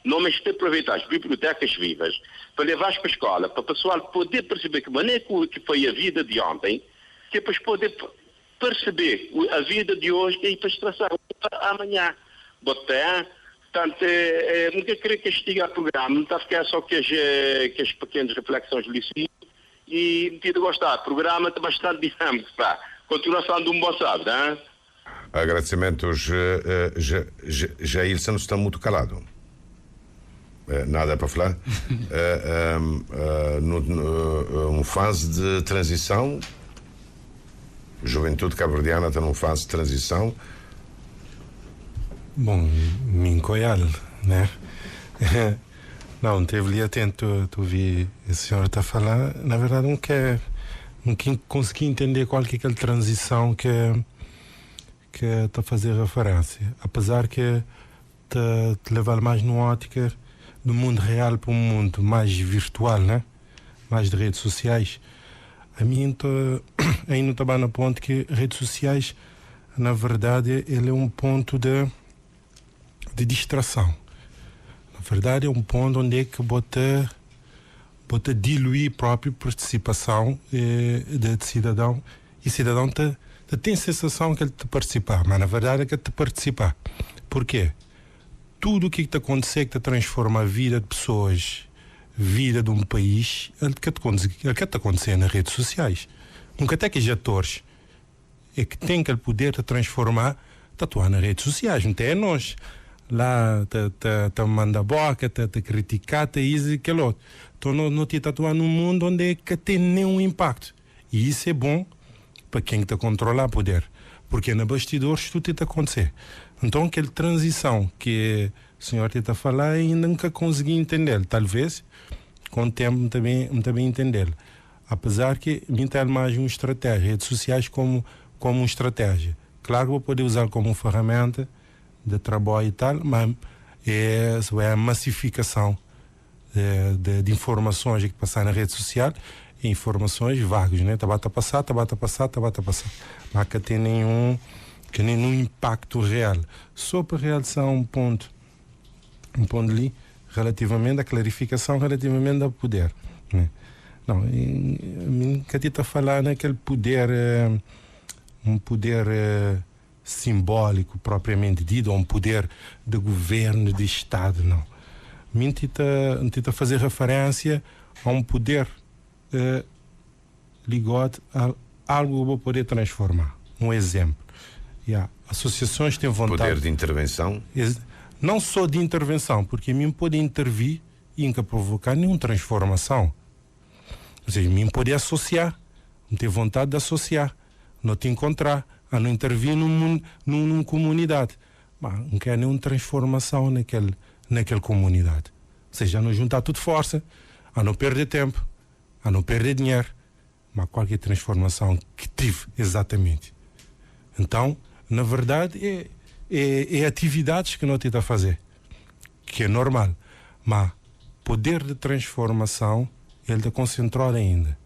Não mas tem que aproveitar as bibliotecas vivas para levar para a escola, para o pessoal poder perceber que maneira que foi a vida de ontem, que é para poder perceber a vida de hoje e para traçar amanhã. Portanto, nunca queria castigar o programa, não está a ficar só que as pequenas reflexões lícitas e me gostar. O programa está bastante dinâmico, continuação de um bom sábado, hein? Agradecimentos. Jailson está muito calado. Nada para falar. Numa fase de transição, juventude cabo-verdiana está numa fase de transição. Bom, Mincoial, né? Não, teve ali atento, tu vi a senhora está a falar, na verdade não consegui entender qual que é aquela transição que está a fazer referência, apesar que te levar mais numa ótica do mundo real para um mundo mais virtual, né? Mais de redes sociais. A mim ainda está no ponto que redes sociais, na verdade, ele é um ponto de distração. Na verdade, é um ponto onde é que bota diluir a própria participação de cidadão, e cidadão tem a sensação que ele te participa, mas na verdade é que te participa. Por quê? Tudo o que está acontecendo, que transforma a vida de pessoas, vida de um país, ele que está acontecendo nas redes sociais. Nunca até que os atores é que tem aquele poder de transformar, de atuar nas redes sociais, não tem nós. Lá te manda boca, te criticar, te isso e aquilo outro. Então não te atuar num mundo onde é que tem nenhum impacto. E isso é bom para quem está a controlar o poder, porque na bastidores tudo está a acontecer. Então aquela transição que o senhor está a falar ainda nunca consegui entender. Talvez com o tempo também entender. Apesar que me tem mais uma estratégia, redes sociais como uma estratégia. Claro que vou poder usar como uma ferramenta de trabalho e tal, mas é a massificação de informações que passam na rede social, e informações vagas, né? Tá a passar. Mas que tem nenhum impacto real. Só para realçar um ponto ali, relativamente à clarificação, relativamente ao poder, né? Não, a mim que está a falar naquele poder, um poder simbólico propriamente dito, ou um poder de governo, de Estado, não. A mim está a fazer referência a um poder ligado a algo que vou poder transformar. Um exemplo. Associações têm vontade... Poder de intervenção? Não só de intervenção, porque a mim pode intervir e nunca provocar nenhuma transformação. Ou seja, a mim pode associar, não ter vontade de associar, não te encontrar, a não intervir numa comunidade. Mas não quer nenhuma transformação naquela comunidade. Ou seja, a não juntar tudo força, a não perder tempo, a não perder dinheiro, mas qualquer transformação que tive exatamente. Então, na verdade, é atividades que não te dá a fazer, que é normal, mas poder de transformação ele está concentrado ainda.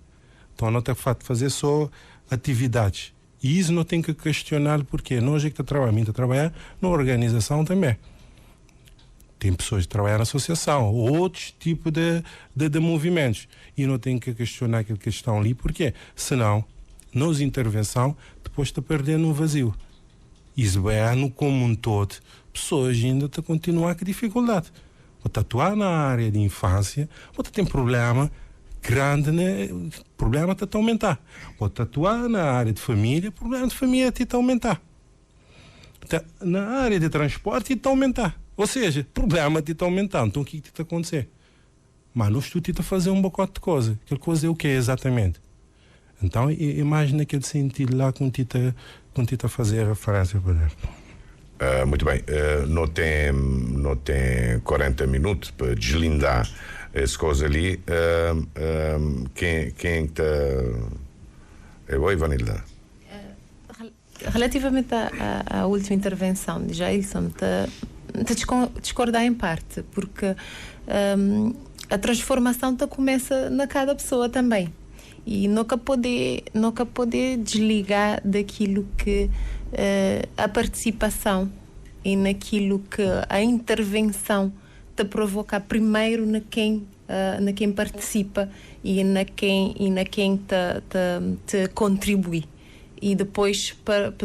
Então não está a fazer só atividades, e isso não tem que questionar, porque nós é que está a trabalhar na organização também. Tem pessoas que trabalham na associação, outros tipos de movimentos, e não tem que questionar aquela questão ali, porque senão, nos intervenção, depois está perdendo um vazio. Isso é no como um todo, pessoas ainda estão a continuar com dificuldade. Vou atuar na área de infância, vou ter problema grande, né? Problema está a aumentar. Vou atuar na área de família, problema de família está a aumentar. Na área de transporte está a aumentar. Ou seja, problema está a aumentar. Então o que está a acontecer? Mas nós estamos a fazer um bocote de coisa. Aquela coisa é o que exatamente? Então, imagina aquele sentido lá que está a fazer a referência para ele. Muito bem. Não tem 40 minutos para deslindar essa coisa ali. Quem está... Oi, Vanilda. Relativamente à última intervenção de Jailson, discordar em parte, porque a transformação começa na cada pessoa também. E nunca poder desligar daquilo que a participação e naquilo que a intervenção te provoca primeiro na quem participa e na quem te contribui, e depois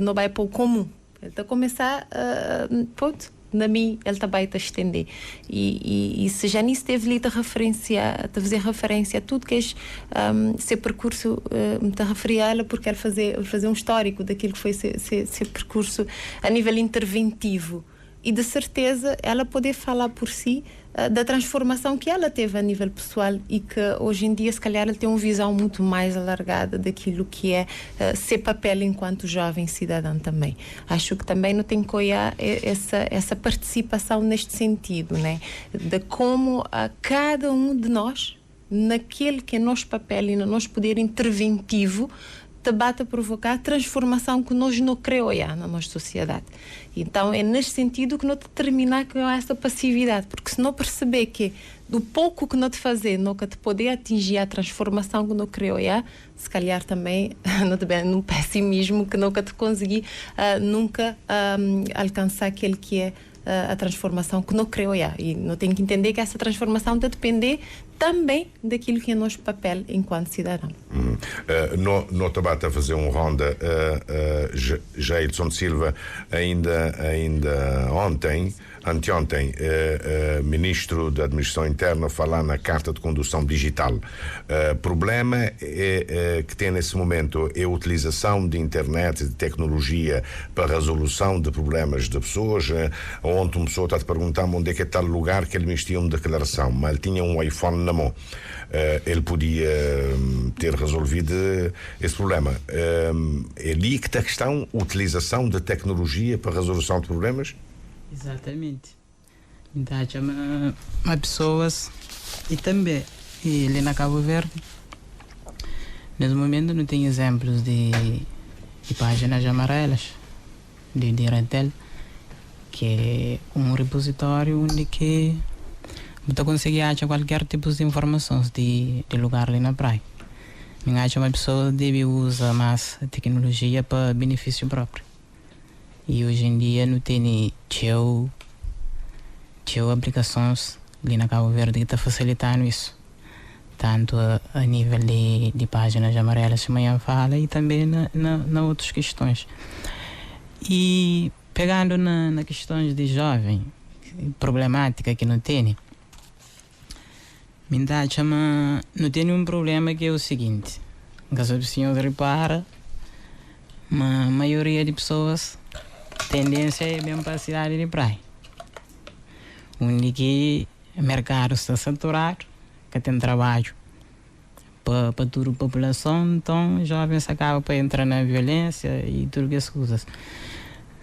não vai para o comum. Está a começar na mim ele também está a estender. E se já nisso teve ali a fazer referência a tudo que seu percurso, me está a referir a ela porque ela fazer um histórico daquilo que foi seu percurso a nível interventivo. E de certeza ela poder falar por si da transformação que ela teve a nível pessoal e que hoje em dia se calhar ela tem uma visão muito mais alargada daquilo que é seu papel enquanto jovem cidadão também. Acho que também não tem que olhar essa participação neste sentido, né? De como cada um de nós, naquele que é nosso papel e no nosso poder interventivo, debate a provocar a transformação que nós não queremos na nossa sociedade. Então é neste sentido que não te terminar com essa passividade, porque se não perceber que do pouco que não te fazer, não te poder atingir a transformação que não queremos se calhar também num pessimismo que nunca te conseguir nunca alcançar aquele que é a transformação que não queremos e não tem que entender que essa transformação deve depender também daquilo que é nosso papel enquanto cidadão. No debate a fazer ronda, Jailson de Silva ainda anteontem, ministro da Administração Interna falar na Carta de Condução Digital. Problema que tem nesse momento é a utilização de internet e de tecnologia para a resolução de problemas de pessoas. Ontem uma pessoa está a perguntar-me onde é que é tal lugar que ele me estia uma declaração, mas ele tinha um iPhone na mão. Ele podia ter resolvido esse problema. É ali que está a questão, utilização da tecnologia para a resolução de problemas? Exatamente. Então, chama pessoas e também ali na Cabo Verde, nesse momento não tem exemplos de páginas amarelas de Diretel, que é um repositório onde que você consegue achar qualquer tipo de informações de lugar ali na praia. Eu acho que uma pessoa deve usar mais a tecnologia para benefício próprio. E hoje em dia não tem aplicações ali na Cabo Verde que está facilitando isso. Tanto a nível de páginas amarelas que amanhã fala e também na outras questões. E pegando na questões de jovem, problemática que não tem, não tem um problema que é o seguinte: caso o senhor repara, a maioria de pessoas tendência é bem para a cidade de praia, onde que o mercado está saturado, que tem trabalho para toda a população, então jovens acabam para entrar na violência e tudo essas coisas.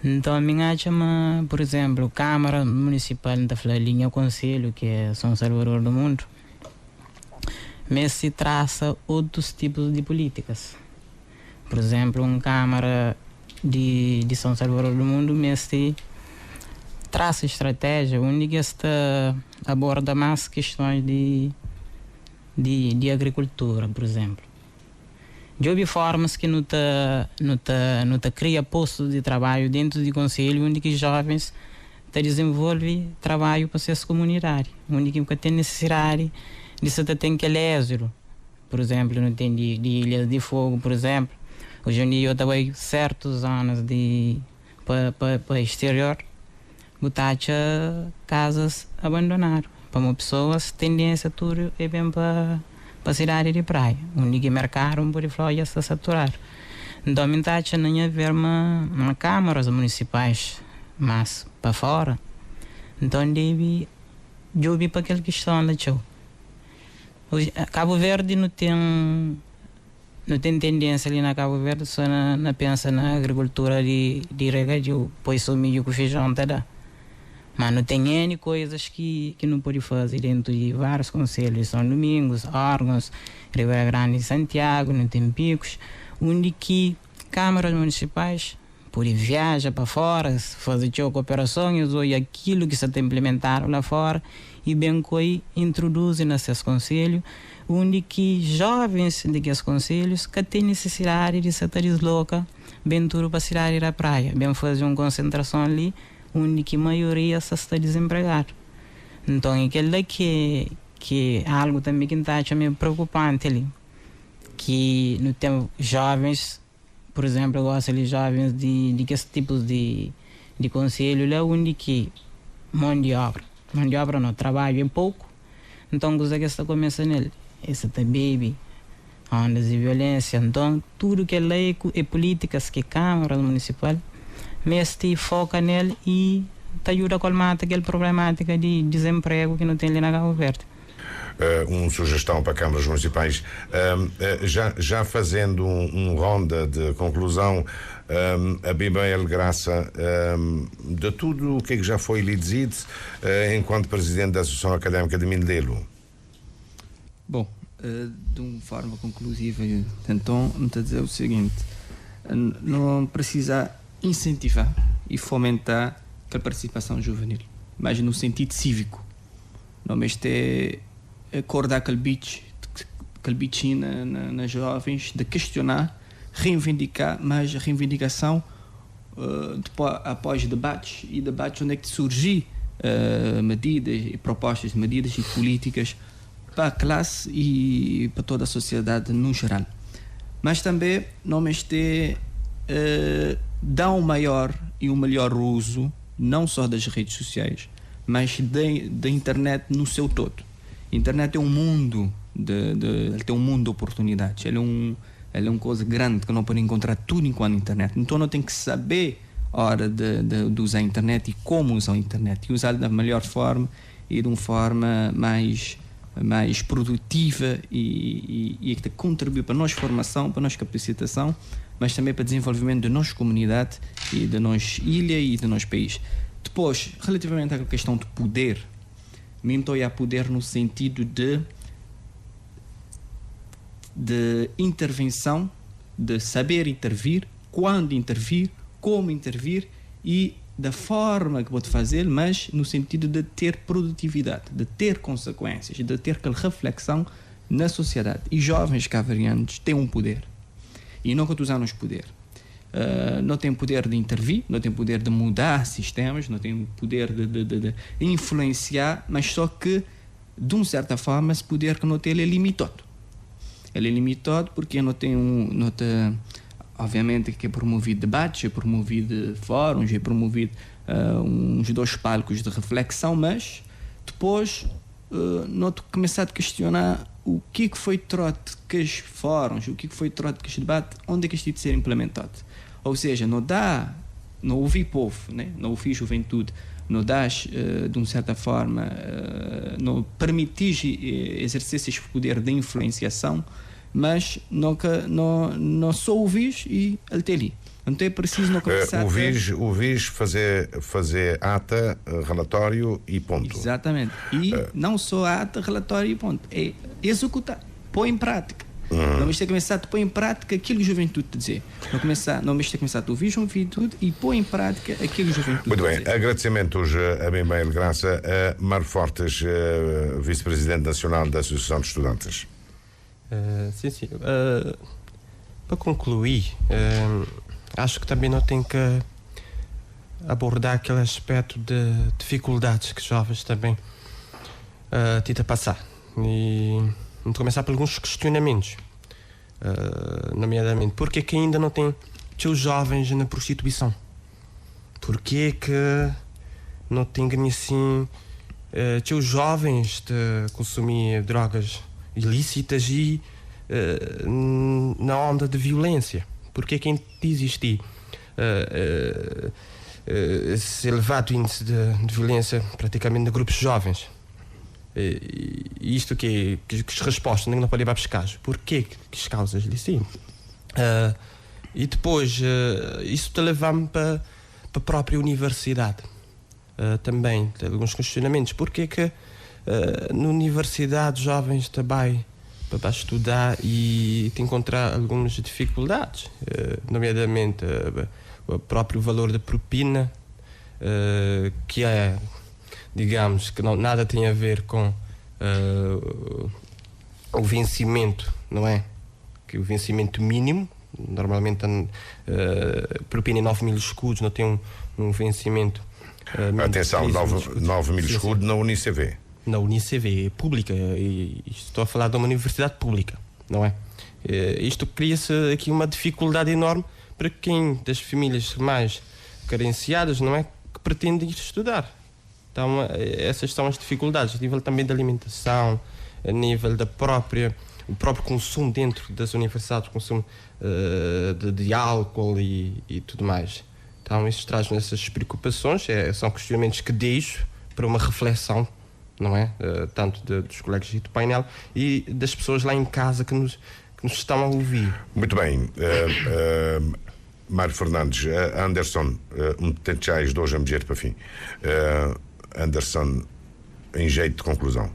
Então, a minha chama, por exemplo, Câmara Municipal da Flalinha, o Conselho, que é São Salvador do Mundo, mas se traça outros tipos de políticas. Por exemplo, uma Câmara de São Salvador do Mundo, mas se traça estratégia onde está aborda mais questões de agricultura, por exemplo. De houve formas que não cria postos de trabalho dentro do conselho, onde que jovens desenvolvem trabalho para ser comunitário, onde que tem necessidade de se ter que lésero, por exemplo, não tem de Ilhas de Fogo, por exemplo. Hoje em dia eu trabalho certas zonas para exterior, botar casas abandonadas para uma pessoas, tendência tudo é bem para a cidade de praia, onde que mercaram por flor já está saturado. Então, não tem haver uma câmaras municipais, mas para fora, então deve jogar para aquela questão da show. Cabo Verde não tem tendência ali na Cabo Verde, só pensa na agricultura de regadio, pois o milho com feijão te dá. Mas não tem N coisas que não pode fazer dentro de vários conselhos, São Domingos, órgãos, Ribeira Grande e Santiago, não tem picos, onde que câmaras municipais podem viajar para fora, fazer cooperações ou aquilo que se tem implementado lá fora e bem que introduzem nesses conselhos, onde que jovens desses conselhos que têm necessidade de se deslocar bem tudo para a cidade da praia, bem fazer uma concentração ali, onde que a maioria está desempregado. Então, aquilo que é algo também que está meio preocupante ali, que não tem jovens, por exemplo, eu gosto de jovens de que esse tipo de conselho lá, onde que mão de obra. Mão de obra não, trabalho é pouco, então coisa que esta começa nele. Esse tá baby, ondas e violência, então tudo que é lei e políticas que a Câmara Municipal mestre foca nele e te ajuda a colmar aquela problemática de desemprego que não tem ali na Cabo Verde. Uma sugestão para câmaras municipais, já fazendo ronda de conclusão, a Abimael Graça, de tudo o que já foi lhe dito enquanto presidente da Associação Académica de Mindelo. Bom, de uma forma conclusiva, então, me dizer o seguinte: não precisa incentivar e fomentar a participação juvenil, mas no sentido cívico. Não me este acordar aquele bichinho nas jovens de questionar, reivindicar, mas a reivindicação após debates onde é que surgir medidas e propostas de medidas e políticas para a classe e para toda a sociedade no geral. Mas também não me este dá um maior e um melhor uso não só das redes sociais, mas da internet no seu todo. A internet é um mundo ele tem um mundo de oportunidades. Ele é uma coisa grande que não pode encontrar tudo enquanto internet. Então não tem que saber a hora de usar a internet e como usar a internet e usar da melhor forma e de uma forma mais produtiva e que contribui para a nossa formação, para a nossa capacitação, mas também para o desenvolvimento da nossa comunidade e da nossa ilha e do nosso país. Depois, relativamente à questão de poder, estou a poder no sentido de intervenção, de saber intervir, quando intervir, como intervir e da forma que pode fazer, mas no sentido de ter produtividade, de ter consequências, de ter aquela reflexão na sociedade. E jovens cabo-verdianos têm um poder. E não que usamos poder. Não tem poder de intervir, não tem poder de mudar sistemas, não tem poder de influenciar, mas só que, de uma certa forma, esse poder que não tem, ele é limitado. Ele é limitado porque não tem obviamente que é promovido debates, é promovido fóruns, é promovido uns 2 palcos de reflexão, mas depois não começar a questionar o que foi trote que os fóruns, o que foi trote que os debates, onde é que isto tem de ser implementado. Ou seja, não ouvir povo, né? Não ouvir juventude, não dás, de uma certa forma, não permitir exercer esse poder de influenciação, mas não só ouvis e ele tem ali. Então é preciso não começar ouvis fazer ata, relatório e ponto. Exatamente. E não só ata, relatório e ponto. É executar, pôr em prática. Não me começar a pôr em prática aquilo que a juventude te dizer. Não me começar a ouvir a juventude e pôr em prática aquilo que a juventude Muito bem, dizer. agradecimentos a Abimael Graça, a Mário Fortes, vice-presidente nacional da Associação de Estudantes. Sim. Para concluir, acho que também não tem que abordar aquele aspecto de dificuldades que os jovens também têm a passar. E vamos começar por alguns questionamentos, nomeadamente, porquê que ainda não tem seus jovens na prostituição? Porquê que não tem assim seus jovens de consumir drogas ilícitas e na onda de violência? Porque quem existe esse elevado índice de violência praticamente de grupos jovens? Isto que as respostas não podem levar para os casos. Porquê que as causas lhe sim? E depois isso te leva-me para a própria universidade. Também tem alguns questionamentos. Porquê que na universidade jovens também para estudar e te encontrar algumas dificuldades, nomeadamente o próprio valor da propina, que é, digamos, que nada tem a ver com o vencimento, não é? Que o vencimento mínimo, normalmente a propina em 9 mil escudos, não tem um vencimento mínimo. Atenção, 9 mil escudos na UniCV. Na UniCV, pública, e estou a falar de uma universidade pública, não é? Isto cria-se aqui uma dificuldade enorme para quem das famílias mais carenciadas, não é? Que pretende ir estudar. Então, essas são as dificuldades, a nível também da alimentação, a nível o próprio consumo dentro das universidades, o consumo de álcool e tudo mais. Então, isso traz-nos essas preocupações, são questionamentos que deixo para uma reflexão, não é? Tanto dos colegas do painel e das pessoas lá em casa que nos estão a ouvir. Muito bem. Mário Fernandes, Anderson, já as duas a medir para fim. Anderson, em jeito de conclusão.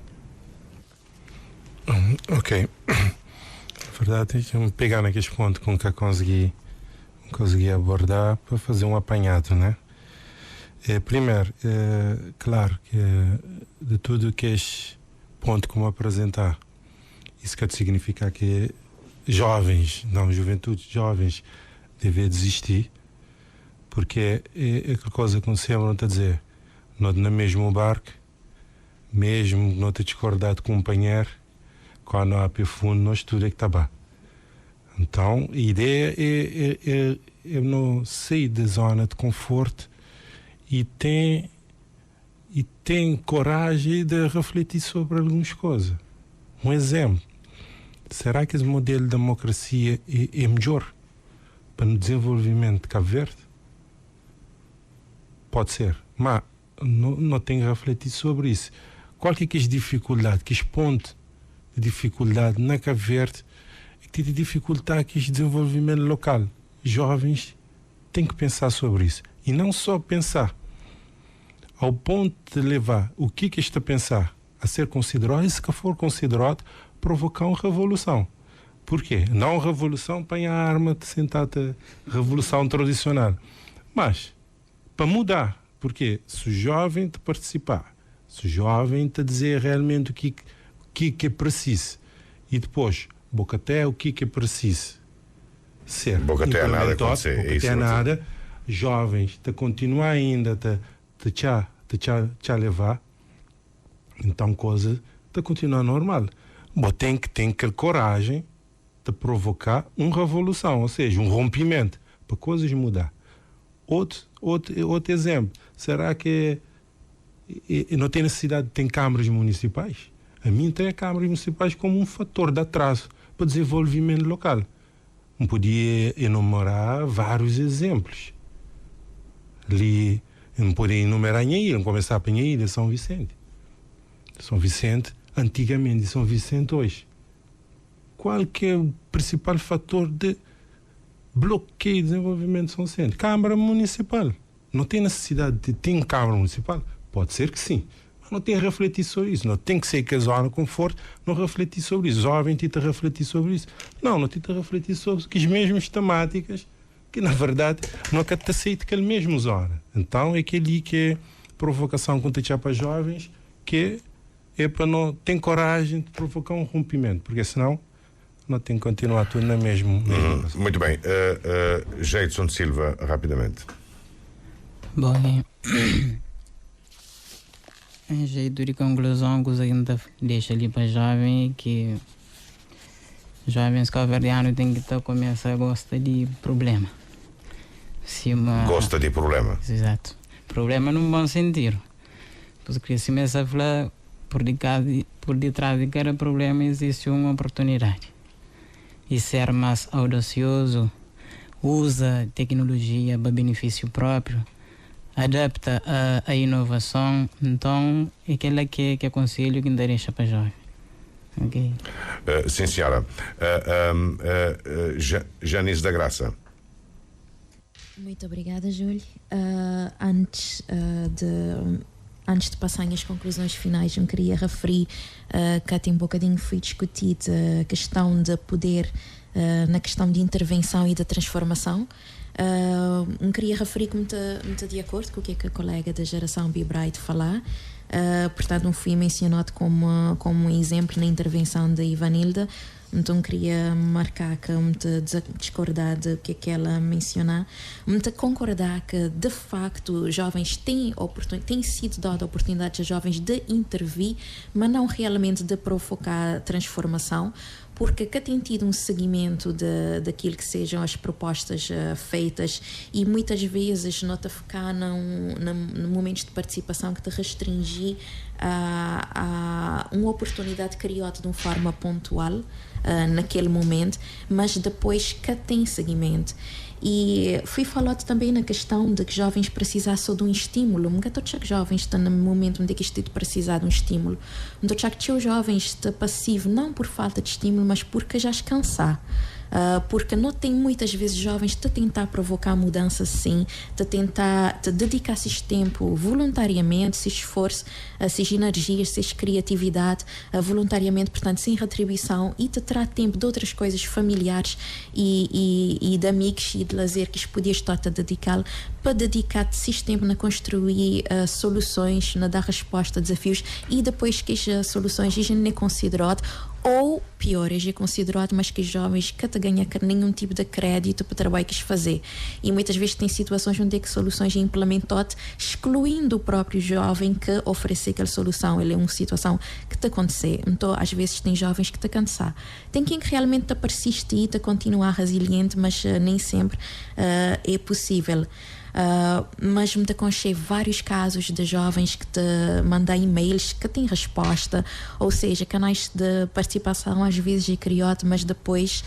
Ok. A verdade é que eu me pegar naqueles pontos com que eu consegui abordar para fazer um apanhado, né? Primeiro, claro que de tudo que este ponto como apresentar, isso quer significar que juventude, jovens, devem desistir, porque é aquela coisa que sempre não está a dizer, não no mesmo barco, mesmo não te discordar de companheiro, quando há pé fundo, nós tudo é que está bem. Então, a ideia é não sair da zona de conforto e tem coragem de refletir sobre algumas coisas. Um exemplo, será que esse modelo de democracia é melhor para o desenvolvimento de Cabo Verde? Pode ser, mas não tem que refletir sobre isso. Qual que é as dificuldades, que ponto de dificuldade na Cabo Verde é que tem de dificultar que esse desenvolvimento local? Jovens têm que pensar sobre isso. E não só pensar, ao ponto de levar o que está a pensar a ser considerado, e se for considerado, provocar uma revolução. Por quê? Não revolução para a arma de sentada revolução tradicional, mas para mudar. Porque se o jovem te participar, se o jovem te dizer realmente o que é preciso, e depois, bocaté, o que é preciso ser bocaté nada acontecer, bocaté nada, jovens te continuar ainda te levar, então coisa te continuar normal. Bom, tem que ter coragem de provocar uma revolução, ou seja, um rompimento para coisas mudar. Outro exemplo, será que não tem necessidade de ter câmaras municipais? A mim tem câmaras municipais como um fator de atraso para o desenvolvimento local. Não podia enumerar vários exemplos. Ali, não podia enumerar Nhaíra, começar para Nhaíra, São Vicente. São Vicente, antigamente, e São Vicente hoje. Qual que é o principal fator de bloqueio de desenvolvimento de São Vicente? Câmara Municipal. Não tem necessidade de ter Câmara Municipal? Pode ser que sim. Mas não tem a refletir sobre isso. Não tem que ser que a zona de conforto não refletir sobre isso. Jovem tem que refletir sobre isso. Não tem que refletir sobre as mesmas temáticas que, na verdade, não quer ter saído daquela mesma zona. Então, é aquele que é provocação contra para jovens, que é para não ter coragem de provocar um rompimento, porque senão não tem que continuar tudo na mesma. Muito bem. Jeidson Silva, rapidamente. Bom, em jeito de conclusão, que ainda deixa ali para jovem que jovens cabo-verdianos têm que começar a gostar de problema. Gosta de problema? Exato. Problema num bom sentido. Porque se começa a falar por detrás de cada problema existe uma oportunidade. E ser mais audacioso, usa tecnologia para benefício próprio, adapta a inovação. Então, é aquela que aconselho que ainda deixa para jovem. Okay. Sim, senhora. Janice da Graça. Muito obrigada, Júlio. Antes de passar às conclusões finais, eu queria referir que até um bocadinho foi discutida a questão de poder na questão de intervenção e de transformação. Eu queria referir que muito de acordo com o que a colega da geração B-Bright falar. Portanto, não fui mencionado como um exemplo na intervenção da Ivanilda. Então queria marcar que muito discordar do que ela mencionar, muito concordar que de facto jovens têm sido dada oportunidade a jovens de intervir, mas não realmente de provocar transformação, porque que tem tido um seguimento daquilo que sejam as propostas feitas, e muitas vezes não te focar no momentos de participação que te restringir a uma oportunidade criada de uma forma pontual naquele momento, mas depois que tem seguimento. E fui falado também na questão de que jovens precisam só de um estímulo. Nunca todos os jovens estão no momento onde estão precisar de um estímulo. Não todos os jovens estão passivos, não por falta de estímulo, mas porque já se cansar. Porque não tem muitas vezes jovens de tentar provocar mudança, sim, de tentar dedicar-se tempo voluntariamente, se esforço, se energias, se criatividade voluntariamente, portanto sem retribuição, e de terá tempo de outras coisas familiares e de amigos e de lazer que podia estar a dedicar, para dedicar-te tempo na construir soluções, na dar resposta a desafios, e depois que as soluções sejam nem considerado, ou pior, é considerado, mas que jovens que te ganham nenhum tipo de crédito para o trabalho que fazer. E muitas vezes tem situações onde é que soluções é implementadas excluindo o próprio jovem que oferece aquela solução. Ele é uma situação que te acontecer. Então, às vezes, tem jovens que te cansar. Tem quem realmente te persistir, te continuar resiliente, mas nem sempre é possível. Mas me aconchei vários casos de jovens que te mandam e-mails que têm resposta, ou seja, canais de participação às vezes é criado, mas depois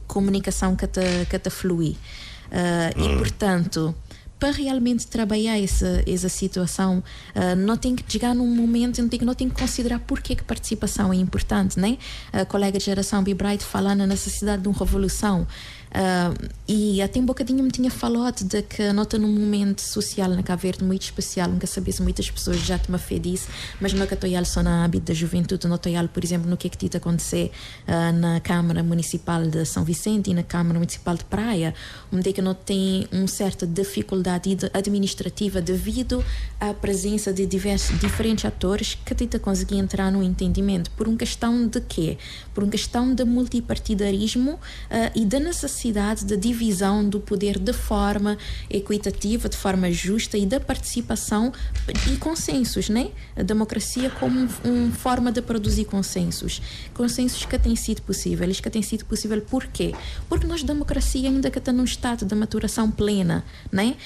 comunicação que te flui. E portanto, para realmente trabalhar essa situação, não tem que chegar num momento em que não tem que considerar porque que participação é importante, né? A colega de geração B. Bright falando na necessidade de uma revolução. E até um bocadinho me tinha falado de que não está num momento social na Cabo Verde muito especial, nunca sabia se muitas pessoas já te me fez, mas nunca estou só na âmbito da juventude, não estou por exemplo no que é que está a acontecer na Câmara Municipal de São Vicente e na Câmara Municipal de Praia, onde é que não tem uma certa dificuldade administrativa devido à presença de diferentes atores que tentam conseguir entrar no entendimento, por uma questão de quê? Por uma questão de multipartidarismo e da necessidade de divisão do poder de forma equitativa, de forma justa, e da participação e consensos, né? A democracia como uma forma de produzir consensos que têm sido possíveis. Que têm sido possível por quê? Porque nós, democracia, ainda que está num estado de maturação plena, né?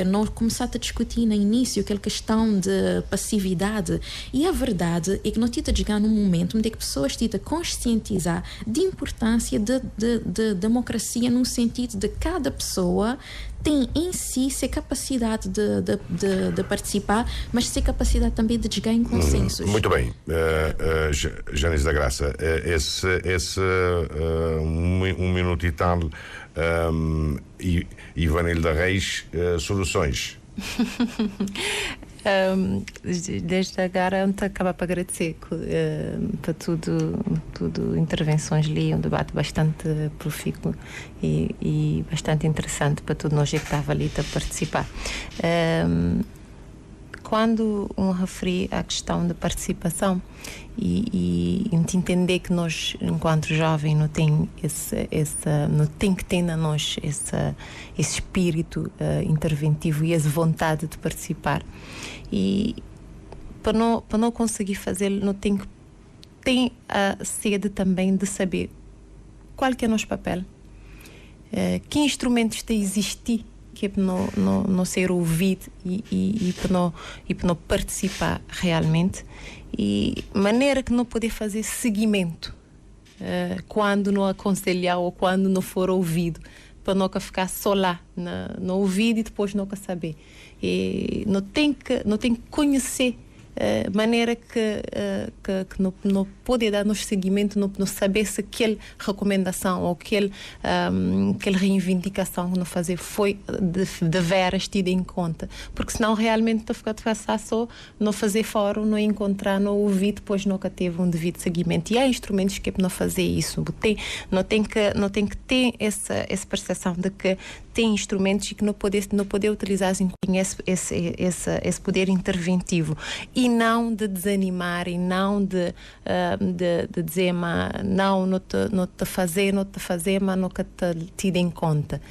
Não começar a discutir no início aquela questão de passividade, e a verdade é que não tenta chegar num momento onde é que pessoas tentam conscientizar de importância de democracia, num sentido de cada pessoa tem em si a capacidade de participar, mas a capacidade também de chegar em consensos. Muito bem. Janice da Graça, um minuto e tal, e Vanilda Reis, soluções. Desde agora eu acaba para agradecer para tudo intervenções ali, um debate bastante profícuo e bastante interessante para todos nós que estava ali a participar. Quando referi à questão da participação e entender que nós, enquanto jovens, não tem que ter na nós esse espírito interventivo e essa vontade de participar, e para não conseguir fazer, não tem a sede também de saber qual que é o nosso papel, que instrumentos têm existir que é para não ser ouvido e para não participar realmente, e maneira que não poder fazer seguimento quando não aconselhar ou quando não for ouvido, para não ficar só lá no ouvido e depois não saber. E não tem que conhecer maneira que não pode dar-nos seguimento, não saber se aquela recomendação ou aquela reivindicação que não fazer foi de veras tida em conta, porque senão realmente está ficar só não fazer fórum, não encontrar, não ouvir, depois nunca teve um devido seguimento. E há instrumentos que é para não fazer isso. Não tem que ter essa percepção de que tem instrumentos e que não poder utilizar esse poder interventivo, e não de desanimar, e não de dizer não te fazer, mas nunca te tido em conta.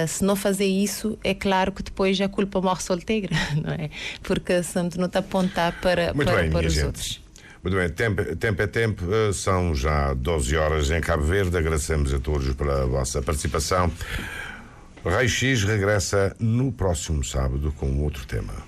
Se não fazer isso, é claro que depois a culpa morre solteira, não é? Porque sempre não te apontar para os outros. Muito bem, tempo é tempo, são já 12 horas em Cabo Verde. Agradecemos a todos pela vossa participação. Raio X regressa no próximo sábado com outro tema.